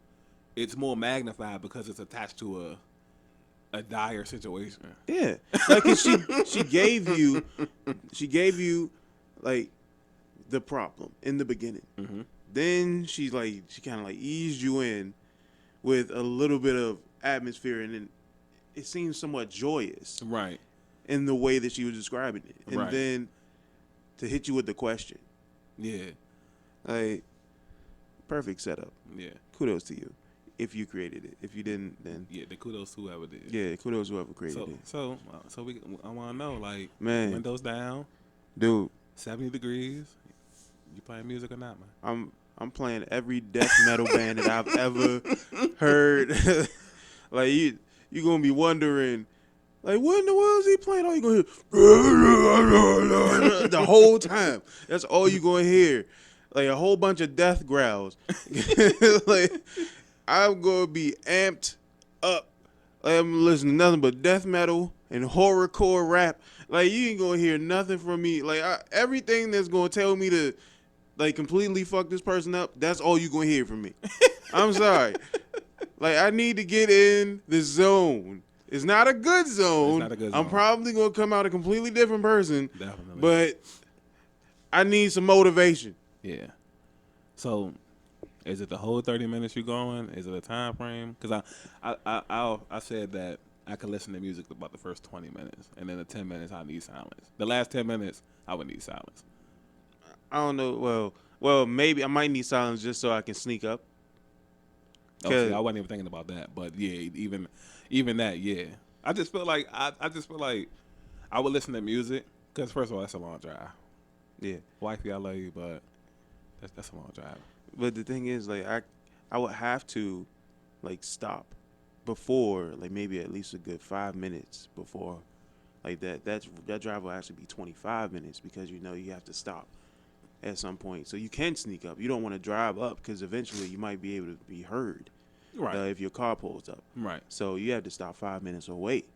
it's more magnified because it's attached to a dire situation. Yeah, like 'cause she gave you like the problem in the beginning. Mm-hmm. Then she kind of like eased you in with a little bit of atmosphere, and then it seems somewhat joyous Right. in the way that she was describing it, and Right. then to hit you with the question, Yeah. like perfect setup. Yeah. Kudos to you if you created it. If you didn't, then Yeah. The kudos to whoever did. yeah, kudos whoever created So it. so I want to know, like, Man, windows down, dude, 70 degrees. You playing music or not, man? I'm playing every death metal band that I've ever heard. Like you gonna be wondering, like what in the world is he playing? All you gonna hear the whole time. That's all you gonna hear, like a whole bunch of death growls. Like I'm gonna be amped up. Like, I'm listening to nothing but death metal and horrorcore rap. Like you ain't gonna hear nothing from me. Like everything that's gonna tell me to like completely fuck this person up, that's all you gonna hear from me. I'm sorry. Like I need to get in the zone. It's not a good zone. It's not a good I'm zone. probably gonna come out a completely different person. Definitely. But I need some motivation. Yeah. So, is it the whole 30 minutes you going? Is it a time frame? Because I said that I could listen to music about the first 20 minutes, and then the 10 minutes I need silence. The last 10 minutes I would need silence. I don't know. Well, maybe I might need silence just so I can sneak up. Oh, see, Cause I wasn't even thinking about that, but yeah, even that, yeah. I just feel like I would listen to music because first of all, that's a long drive. yeah, Wifey, I love you, but that's a long drive. but the thing is, like, I would have to like stop before, like maybe at least a good 5 minutes before, like that drive will actually be 25 minutes because you have to stop at some point, so you can sneak up. You don't want to drive up because eventually you might be able to be heard Right, if your car pulls up. right, So you have to stop 5 minutes or wait.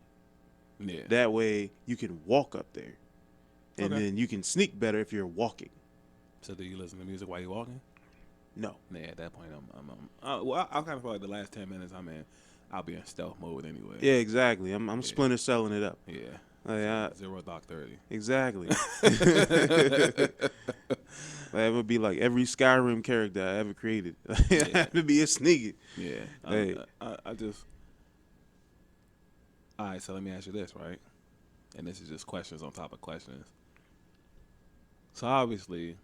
yeah. That way you can walk up there, and Okay. then you can sneak better if you're walking. So do you listen to music while you're walking? No. Yeah, at that point, well, I kind of feel like the last 10 minutes I'm in, I'll be in stealth mode anyway. Yeah, exactly. I'm Yeah. Splinter selling it up. Yeah. Like, Zero Dark 30. exactly. That would be like every Skyrim character I ever created. I have to be a sneaky. Yeah. Hey. I just. All right, so let me ask you this, right? And this is just questions on top of questions. So obviously,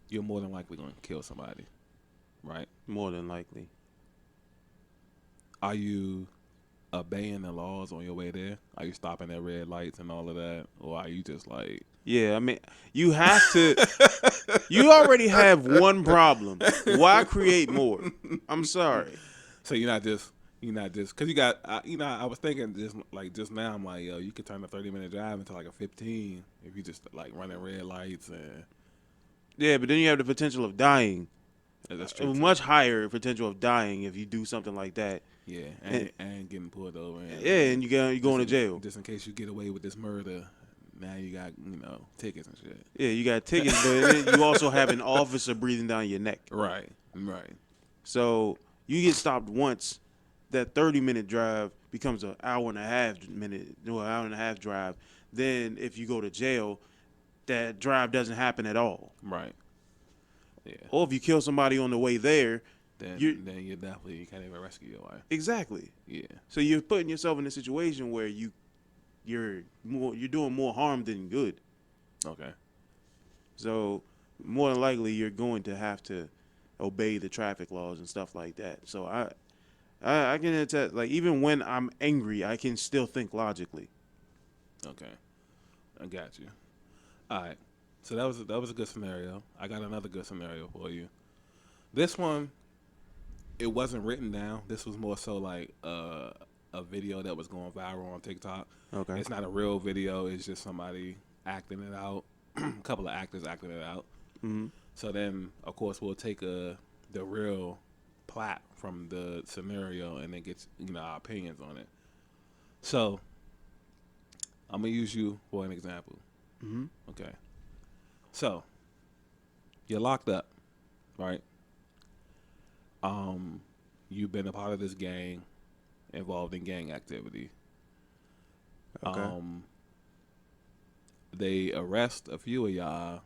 you're more than likely going to kill somebody, right? More than likely. Are you obeying the laws on your way there? Are you stopping at red lights and all of that? Or are you just like. Yeah, I mean, you have to. You already have one problem. Why create more? I'm sorry. So you're not just because you got I was thinking just now I'm like, yo, you could turn a 30-minute drive into like a 15 if you just like running red lights and Yeah, but then you have the potential of dying. that's A true too. much higher potential of dying if you do something like that. Yeah, and getting pulled over. And, Yeah, and you're going to jail. just in case you get away with this murder. Now you got tickets and shit. Yeah, you got tickets, but then you also have an officer breathing down your neck. Right. So you get stopped once, that 30-minute drive becomes an hour and a half drive. Then if you go to jail, that drive doesn't happen at all. Right. Yeah. Or if you kill somebody on the way there, Then you you can't even rescue your wife. exactly. Yeah. So you're putting yourself in a situation where you're doing more harm than good. Okay. So more than likely you're going to have to obey the traffic laws and stuff like that. So I can attest, like, even when I'm angry, I can still think logically. Okay. I got you. All right. So that was a good scenario. I got another good scenario for you. This one, it wasn't written down. This was more so like a video that was going viral on TikTok. Okay. It's not a real video. It's just somebody acting it out. A couple of actors acting it out. Mm-hmm. So then, of course, we'll take the real plot from the scenario and then get our opinions on it. So I'm gonna use you for an example. Mm-hmm. Okay. So you're locked up, right? You've been a part of this gang, involved in gang activity. Okay. They arrest a few of y'all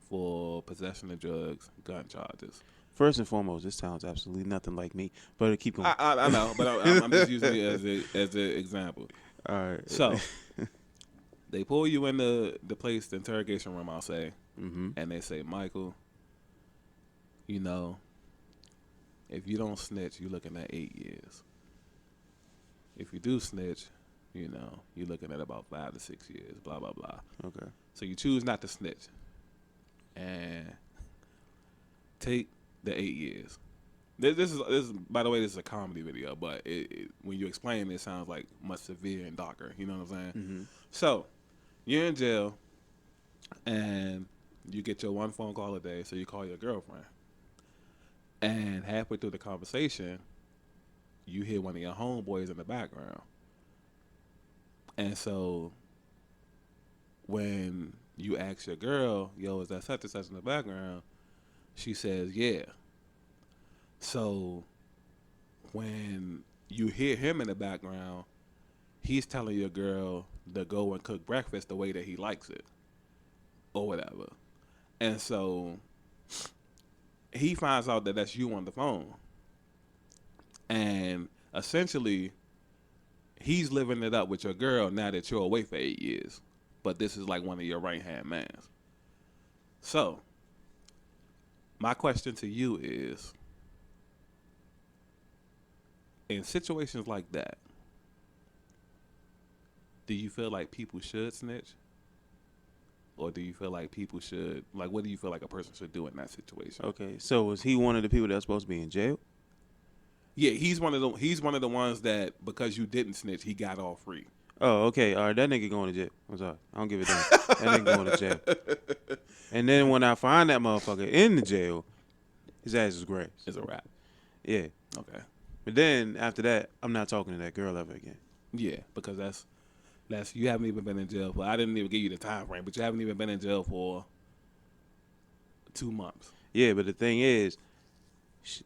for possession of drugs, gun charges. First and foremost, this sounds absolutely nothing like me. But keep going. I know, but I'm just using it as an example. All right. So they pull you in the place, the interrogation room, I'll say, Mm-hmm. and they say, Michael, if you don't snitch, you're looking at 8 years. If you do snitch, you're looking at about 5 to 6 years, blah, blah, blah. Okay. So you choose not to snitch and take the 8 years. This is by the way, this is a comedy video, but when you explain it, it sounds like much severe and darker. You know what I'm saying? Mm-hmm. So you're in jail, and you get your one phone call a day, so you call your girlfriend. And halfway through the conversation, you hear one of your homeboys in the background. And so when you ask your girl, yo, is that such and such in the background? She says, yeah. So when you hear him in the background, he's telling your girl to go and cook breakfast the way that he likes it or whatever. And so he finds out that that's you on the phone. And essentially, he's living it up with your girl now that you're away for 8 years. But this is like one of your right-hand mans. So My question to you is, in situations like that, do you feel like people should snitch? Or do you feel like people should, like, what do you feel like a person should do in that situation? Okay, so was he one of the people that's supposed to be in jail? Yeah, he's one of the ones that because you didn't snitch, he got off free. Oh, okay. All right, that nigga going to jail. I'm sorry. I don't give a damn. That nigga going to jail. And then when I find that motherfucker in the jail, his ass is grass. It's a wrap. Yeah. Okay. But then after that, I'm not talking to that girl ever again. Yeah, because that's you haven't even been in jail for. I didn't even give you the time frame, but you haven't even been in jail for 2 months. Yeah, but the thing is,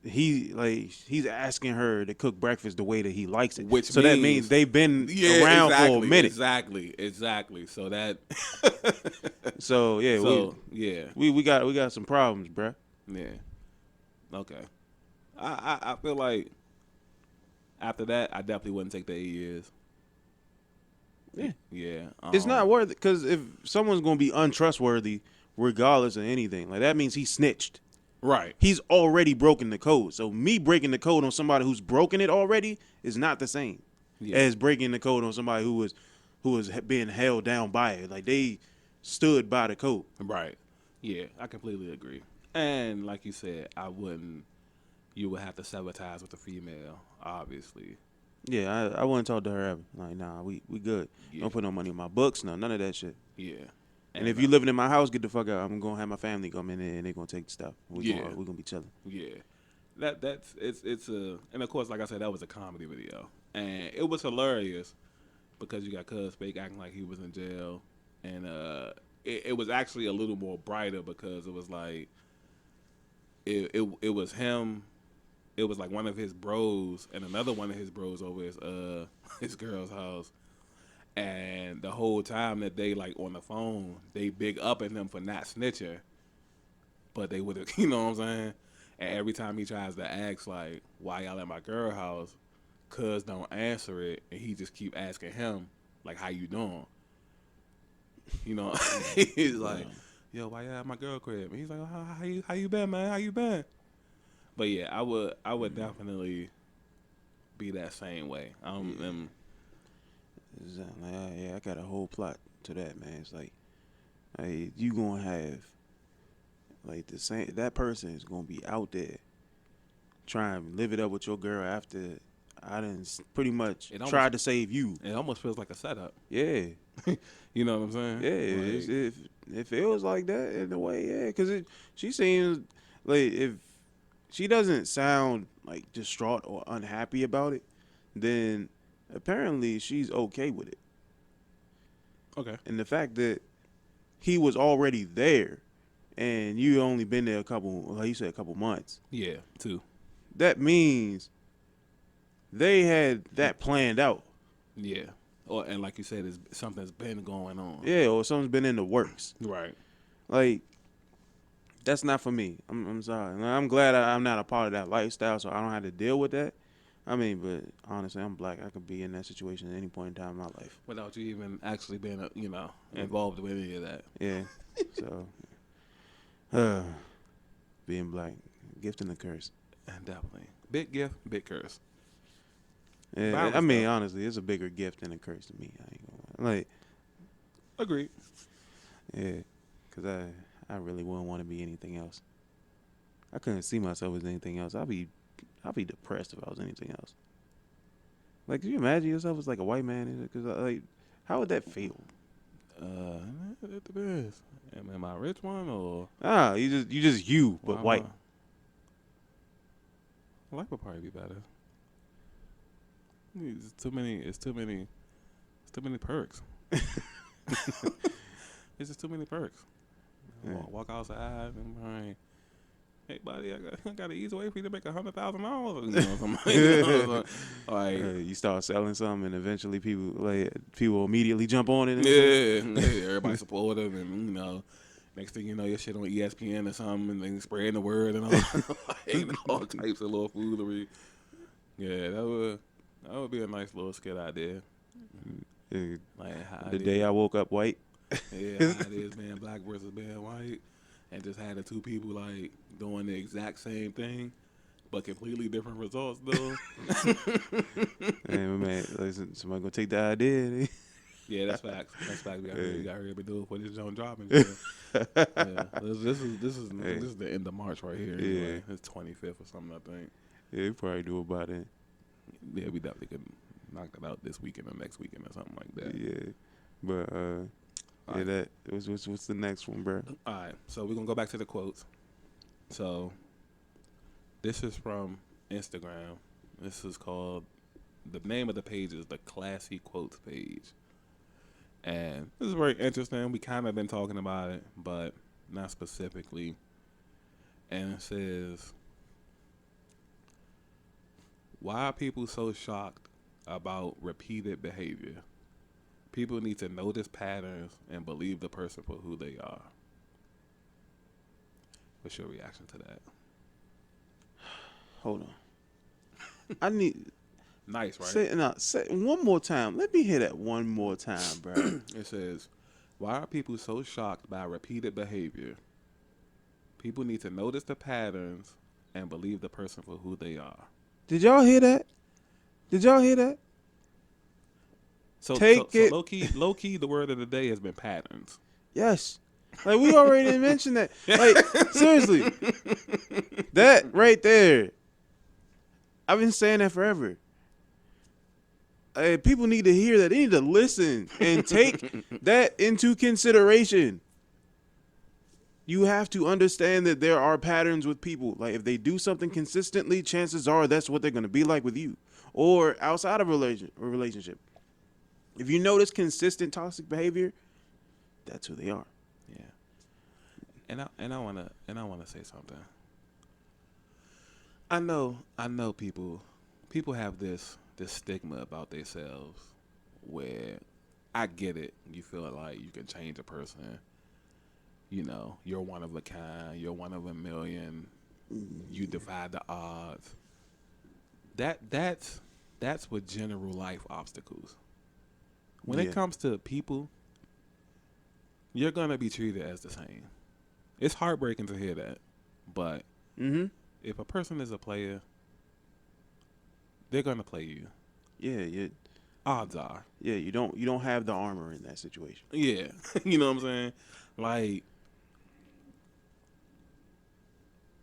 he's asking her to cook breakfast the way that he likes it. Which so means, that means they've been around exactly, for a minute. Exactly. So that. So yeah, we got some problems, bruh. Yeah. Okay. I feel like after that, I definitely wouldn't take the 8 years. Yeah. Yeah. It's not worth it, because if someone's gonna be untrustworthy, regardless of anything, like that means he snitched. Right. He's already broken the code. So me breaking the code on somebody who's broken it already is not the same as breaking the code on somebody who was being held down by it. Like they stood by the code. Right. Yeah, I completely agree. And like you said, you would have to sever ties with the female, obviously. Yeah, I wouldn't talk to her ever. Like, nah, we good. Yeah. Don't put no money in my books, none of that shit. Yeah. And if you living in my house, get the fuck out. I'm gonna have my family come in there and they're gonna take the stuff. We're gonna be chilling. Yeah. It's and of course, like I said, that was a comedy video. And it was hilarious because you got Cuz Fake acting like he was in jail. And it was actually a little more brighter because it was like it was him. It was like one of his bros and another one of his bros over his girl's house. And the whole time that they like on the phone, they big up at him for not snitching. But they would have, you know what I'm saying? And every time he tries to ask like, why y'all at my girl house, Cuz don't answer it, and he just keep asking him like, how you doing? You know, he's like, yo, why y'all at my girl crib? And he's like, how you been, man? How you been? But yeah, I would definitely be that same way. Exactly. I got a whole plot to that, man. It's like you gonna have like the same. That person is gonna be out there trying to live it up with your girl after I done pretty much tried to save you. It almost feels like a setup. Yeah. You know what I'm saying? Yeah. Like, it feels like that in a way. Yeah, because she seems like if she doesn't sound like distraught or unhappy about it, then apparently she's okay with it. Okay. And the fact that he was already there and you only been there a couple months. Yeah, 2. That means they had that planned out. Yeah. And like you said, something's been going on. Yeah, or something's been in the works. Right. Like, that's not for me. I'm sorry. I'm glad I'm not a part of that lifestyle, so I don't have to deal with that. I mean, but honestly, I'm black. I could be in that situation at any point in time in my life. Without you even actually being, involved with any of that. Yeah. So, being black, gift and a curse. Definitely. Big gift, big curse. Yeah, I mean, honestly, it's a bigger gift than a curse to me. I ain't gonna lie. Like, agreed. Yeah, because I really wouldn't want to be anything else. I couldn't see myself as anything else. I'd be depressed if I was anything else. Like, can you imagine yourself as like a white man? Because like, how would that feel? It depends. Am I a rich one or? You just you, but white. White would probably be better. It's too many perks. It's just too many perks. Yeah. Walk outside and like, hey buddy, I got an easy way for you to make $100,000. Like, you start selling something, and eventually people immediately jump on it. Yeah, everybody supportive, and next thing you know, your shit on ESPN or something, and then spreading the word and all types of little foolery. Yeah, that would be a nice little skit idea. Like the day I woke up white. Yeah, how it is being black versus being white. and just had the two people like doing the exact same thing, but completely different results though. Hey, man, listen, somebody gonna take the idea. Yeah, that's facts. That's facts. We got Hey. to hurry up and do it for this joint dropping shit. Yeah, Hey. this is the end of March right here. Yeah. Anyway, it's 25th or something, I think. Yeah, we probably do about it. Yeah, we definitely could knock that out this weekend or next weekend or something like that. Yeah, but yeah, Right. that what's the next one, bro? All right, so we're gonna go back to the quotes. So this is from Instagram. This is called, the name of the page is the Classy Quotes page, and this is very interesting. We kind of been talking about it, but not specifically. And it says, "Why are people so shocked about repeated behavior? People need to notice patterns and believe the person for who they are." What's your reaction to that? Hold on, I need Nice, right? say one more time. Let me hear that one more time, bro. It says, "Why are people so shocked by repeated behavior? People need to notice the patterns and believe the person for who they are." Did y'all hear that? Did y'all hear that? So, Take it. low key, the word of the day has been patterns. Yes. Like we already mentioned that. Like seriously, that right there. I've been saying that forever. People need to hear that. They need to listen and take that into consideration. You have to understand that there are patterns with people. Like if they do something consistently, chances are that's what they're going to be like with you, or outside of a relationship. If you notice consistent toxic behavior, that's who they are. Yeah, and I wanna say something. I know people have this stigma about themselves where, I get it. You feel like you can change a person. You know, you're one of a kind. You're one of a million. You defy the odds. That's with general life obstacles. When Yeah. it comes to people, you're gonna be treated as the same. It's heartbreaking to hear that, but Mm-hmm. if a person is a player, they're gonna play you. Yeah, yeah, Odds are. yeah. You don't have the armor in that situation. Yeah. You know what I'm saying? Like,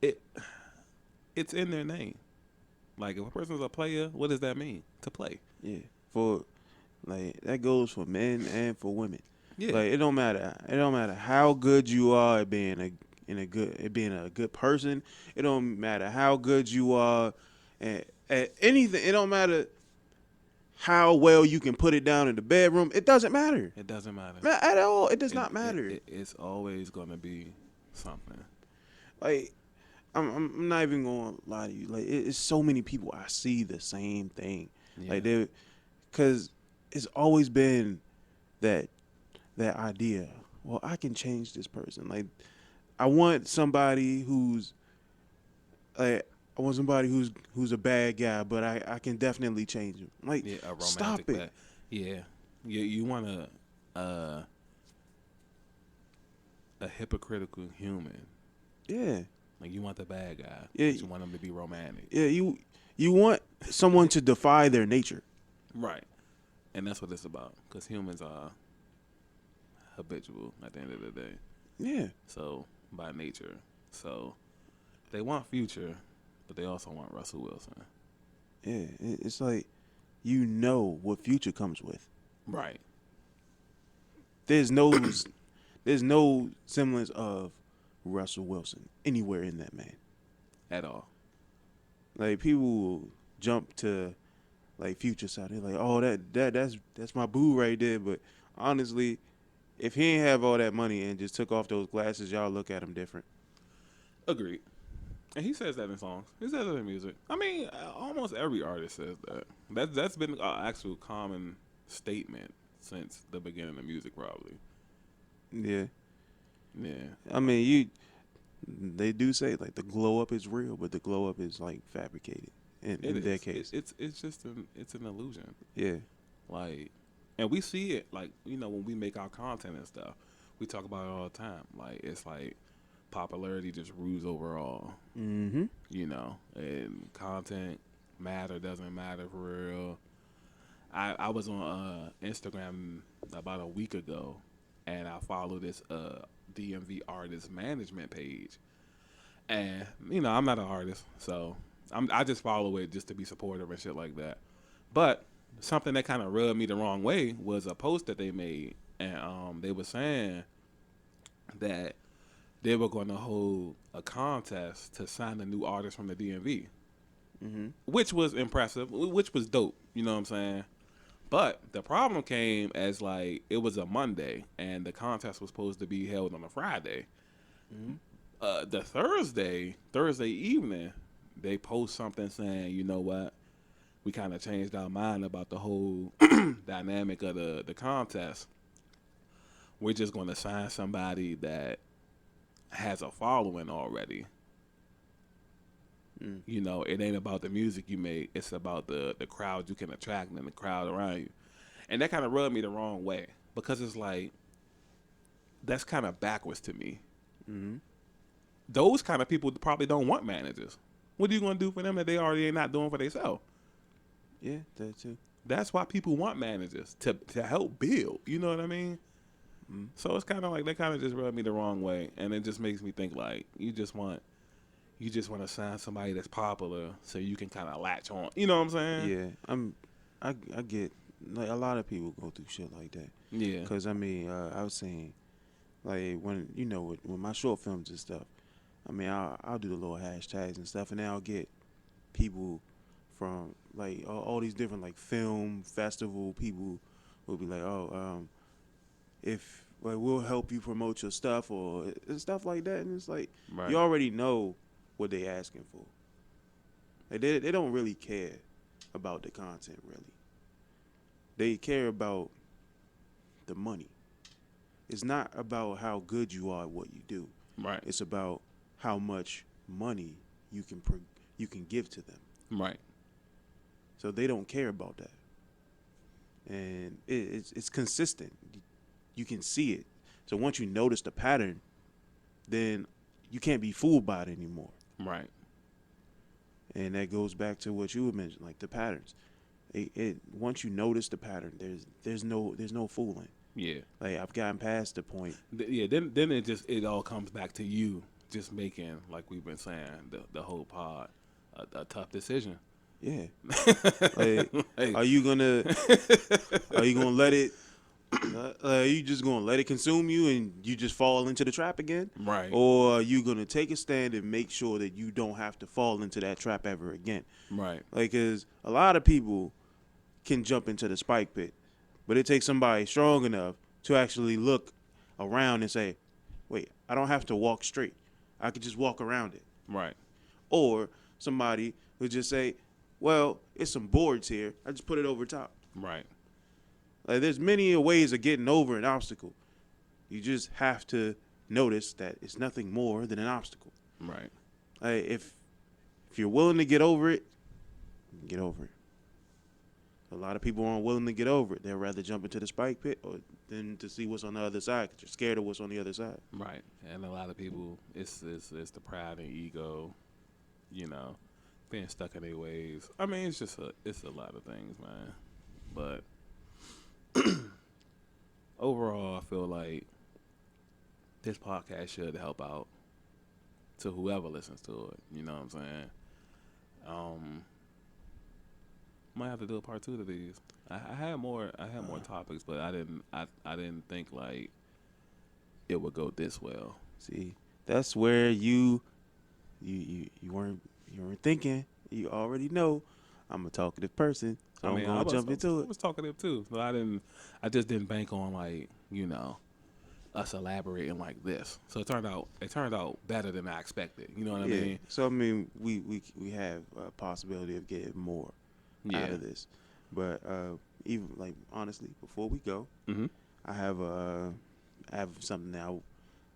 it it's in their name. Like, if a person's a player, what does that mean? To play. Yeah, for like that goes for men and for women. Yeah. Like it don't matter. It don't matter how good you are at being a good person. It don't matter how good you are at anything. It don't matter how well you can put it down in the bedroom. It doesn't matter. It doesn't matter. At all. It does not matter. It's always gonna be something. Like I'm not even gonna lie to you. Like it's so many people I see the same thing. Yeah. Like they, cause it's always been that idea. Well, I can change this person. Like I want somebody who's like who's a bad guy, but I can definitely change him. Like Yeah, a romantic stop it. bad. Yeah. You want a hypocritical human. Yeah. Like, you want the bad guy. Yeah. But you want him to be romantic. Yeah, you want someone to defy their nature. Right. And that's what it's about. Because humans are habitual at the end of the day. Yeah. So, by nature. So, they want Future, but they also want Russell Wilson. Yeah. It's like you know what Future comes with. Right. There's no semblance of Russell Wilson anywhere in that man. At all. Like people will jump to like Future side. They're like, oh that's my boo right there. But honestly, if he ain't have all that money and just took off those glasses, y'all look at him different. Agreed. And he says that in songs. He says that in music. I mean, almost every artist says that. That's been an actual common statement since the beginning of music, probably. Yeah. Yeah. I mean, they do say like the glow up is real, but the glow up is like fabricated in their case. It's just it's an illusion. Yeah. Like, and we see it, like, you know, when we make our content and stuff, we talk about it all the time. Like, it's like popularity just rules overall. Mm-hmm. You know, and content matter doesn't matter for real. I was on Instagram about a week ago, and I follow this DMV artist management page. And you know, I'm not an artist, so I just follow it just to be supportive and shit like that. But something that kind of rubbed me the wrong way was a post that they made, and they were saying that they were going to hold a contest to sign a new artist from the DMV, Mm-hmm. which was impressive, which was dope. You know what I'm saying? But the problem came as like it was a Monday, and the contest was supposed to be held on a Friday. Mm-hmm. The Thursday evening, they post something saying, you know what, we kind of changed our mind about the whole dynamic of the contest. We're just going to sign somebody that has a following already. Mm. You know, it ain't about the music you make; it's about the crowd you can attract and the crowd around you. And that kind of rubbed me the wrong way because it's like that's kind of backwards to me. Mm-hmm. Those kind of people probably don't want managers. What are you going to do for them that they already ain't not doing for themselves? Yeah, that too. That's why people want managers to help build. You know what I mean? Mm-hmm. So it's kind of like that kind of just rubbed me the wrong way, and it just makes me think like you just want to sign somebody that's popular so you can kind of latch on. You know what I'm saying? Yeah, I get like a lot of people go through shit like that. Yeah. Cause I mean, I was saying like when you know with my short films and stuff. I mean, I'll do the little hashtags and stuff, and then I'll get people from like all these different like film festival people will be like, oh, if like we'll help you promote your stuff or stuff like that, and it's like Right. you already know what they asking for. Like they don't really care about the content really. They care about the money. It's not about how good you are at what you do. Right. It's about how much money you can give to them. Right. So they don't care about that, and it's consistent. You can see it. So once you notice the pattern, then you can't be fooled by it anymore. Right. And that goes back to what you had mentioned, like the patterns. It once you notice the pattern, there's no fooling. Yeah. Like I've gotten past the point. Yeah. Then it all comes back to you just making, like we've been saying, the whole pod a tough decision. Yeah. Like, Hey. are you gonna let it? Are you just gonna let it consume you and you just fall into the trap again? Right. Or are you gonna take a stand and make sure that you don't have to fall into that trap ever again? Right. Like, cause a lot of people can jump into the spike pit, but it takes somebody strong enough to actually look around and say, "Wait, I don't have to walk straight. I could just walk around it." Right. Or somebody would just say, "Well, it's some boards here. I just put it over top." Right. Like, there's many ways of getting over an obstacle. You just have to notice that it's nothing more than an obstacle. Right. Like, if you're willing to get over it, get over it. A lot of people aren't willing to get over it. They'd rather jump into the spike pit than to see what's on the other side because you're scared of what's on the other side. Right. And a lot of people, it's the pride and ego, you know, being stuck in their ways. I mean, it's a lot of things, man. But overall, I feel like this podcast should help out to whoever listens to it. You know what I'm saying? Might have to do a part 2 to these. I had more topics, but I didn't think like it would go this well. See, that's where you weren't thinking. You already know I'm a talkative person, so I'm gonna jump into it. I was talkative too, so I just didn't bank on like, you know, us elaborating like this. So it turned out better than I expected. You know what I mean? So I mean, we have a possibility of getting more out of this, but even like honestly, before we go, Mm-hmm. I have something now.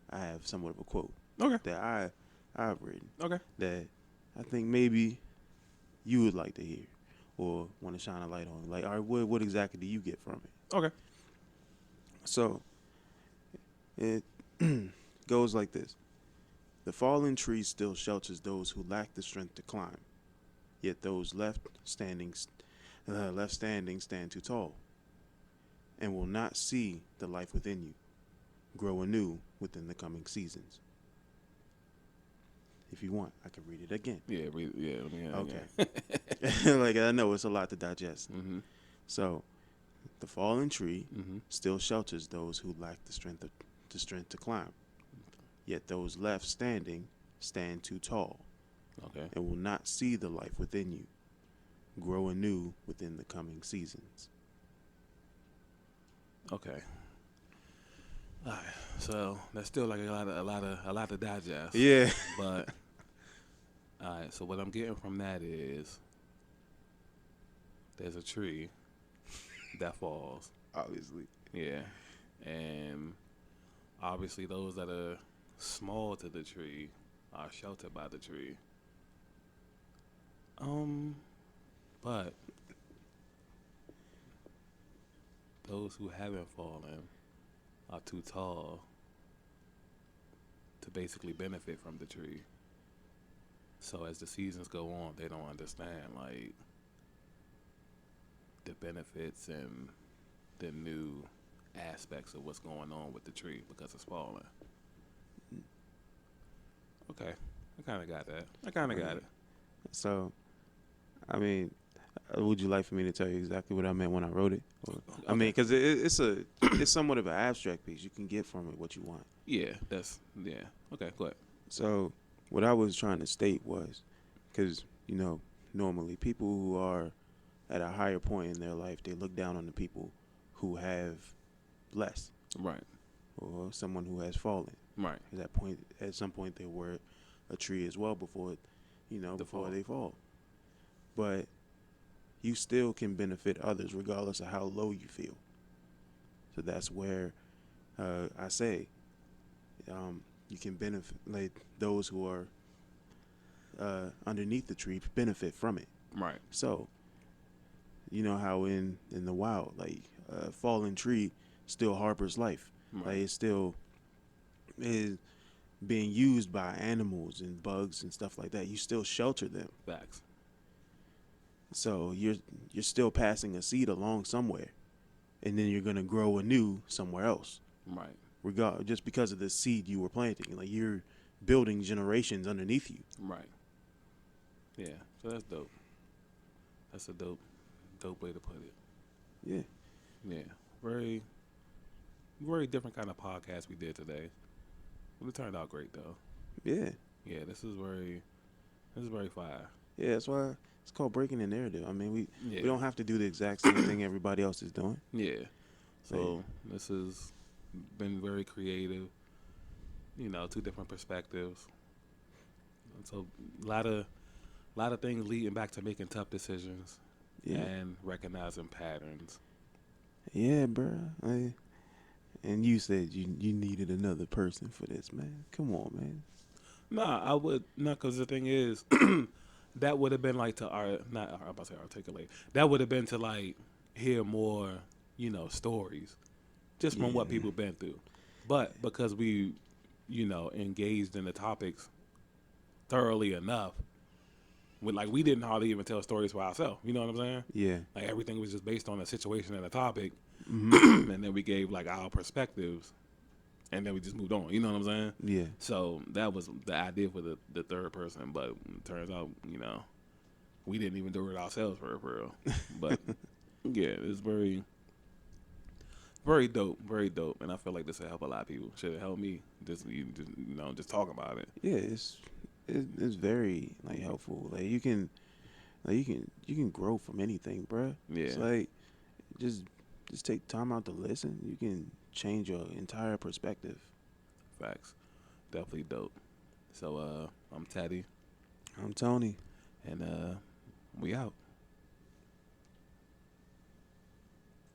I have somewhat of a quote that I've written that I think maybe you would like to hear or want to shine a light on. Like, all right, what exactly do you get from it? Okay. So it goes like this: The fallen tree still shelters those who lack the strength to climb, yet those left standing stand too tall, and will not see the life within you grow anew within the coming seasons. If you want, I can read it again. Yeah. Let me hear it Okay. Like, I know it's a lot to digest. again. So, the fallen tree Mm-hmm. still shelters those who lack the strength to climb. Yet those left standing stand too tall Okay. and will not see the life within you grow anew within the coming seasons. Okay. All right. So that's still like a lot to digest. Yeah. But all right. So what I'm getting from that is there's a tree that falls. Obviously. Yeah. And obviously those that are small to the tree are sheltered by the tree. But those who haven't fallen are too tall to basically benefit from the tree. So as the seasons go on, they don't understand like the benefits and the new aspects of what's going on with the tree because it's falling. Okay, I kind of got that. I kind of got it. So, I mean, would you like for me to tell you exactly what I meant when I wrote it? I mean, because it's somewhat of an abstract piece. You can get from it what you want. Yeah. Okay, go ahead. So, what I was trying to state was, because normally people who are at a higher point in their life, they look down on the people who have less, Right. or someone who has fallen. Right. At some point, they were a tree as well before they fall. But you still can benefit others regardless of how low you feel. So that's where I say you can benefit, like those who are underneath the tree benefit from it. Right. So you know how in the wild, like a fallen tree still harbors life. Right. Like it still is being used by animals and bugs and stuff like that. You still shelter them. Facts. So you're still passing a seed along somewhere, and then you're gonna grow anew somewhere else. Right. Just because of the seed you were planting, like you're building generations underneath you. Right. Yeah. So that's dope. That's a dope way to put it. Yeah. Yeah. Very, very different kind of podcast we did today. But it turned out great though. Yeah. Yeah. This is very fire. Yeah. That's why it's called breaking the narrative. I mean, we Yeah. don't have to do the exact same thing everybody else is doing. Yeah. So this has been very creative. Two different perspectives. And so a lot of things leading back to making tough decisions Yeah. and recognizing patterns. Yeah, bro. And you said you needed another person for this, man. Come on, man. Nah, I would not, because the thing is, that would have been like I'm about to say articulate. That would have been to like hear more, stories, just from what Yeah. people been through. But because we, engaged in the topics thoroughly enough, we didn't hardly even tell stories for ourselves. You know what I'm saying? Yeah. Like everything was just based on a situation and a topic, Mm-hmm. and then we gave like our perspectives, and then we just moved on. You know what I'm saying? Yeah. So that was the idea for the third person, but it turns out, we didn't even do it ourselves for real. But yeah, it's very, very dope, and I feel like this will help a lot of people. Should it help me? Just talking about it. Yeah. It's very like helpful. Like you can grow from anything, bro. Yeah. It's like just take time out to listen. You can change your entire perspective. Facts, definitely dope. So I'm Teddy, I'm Tony. and we out.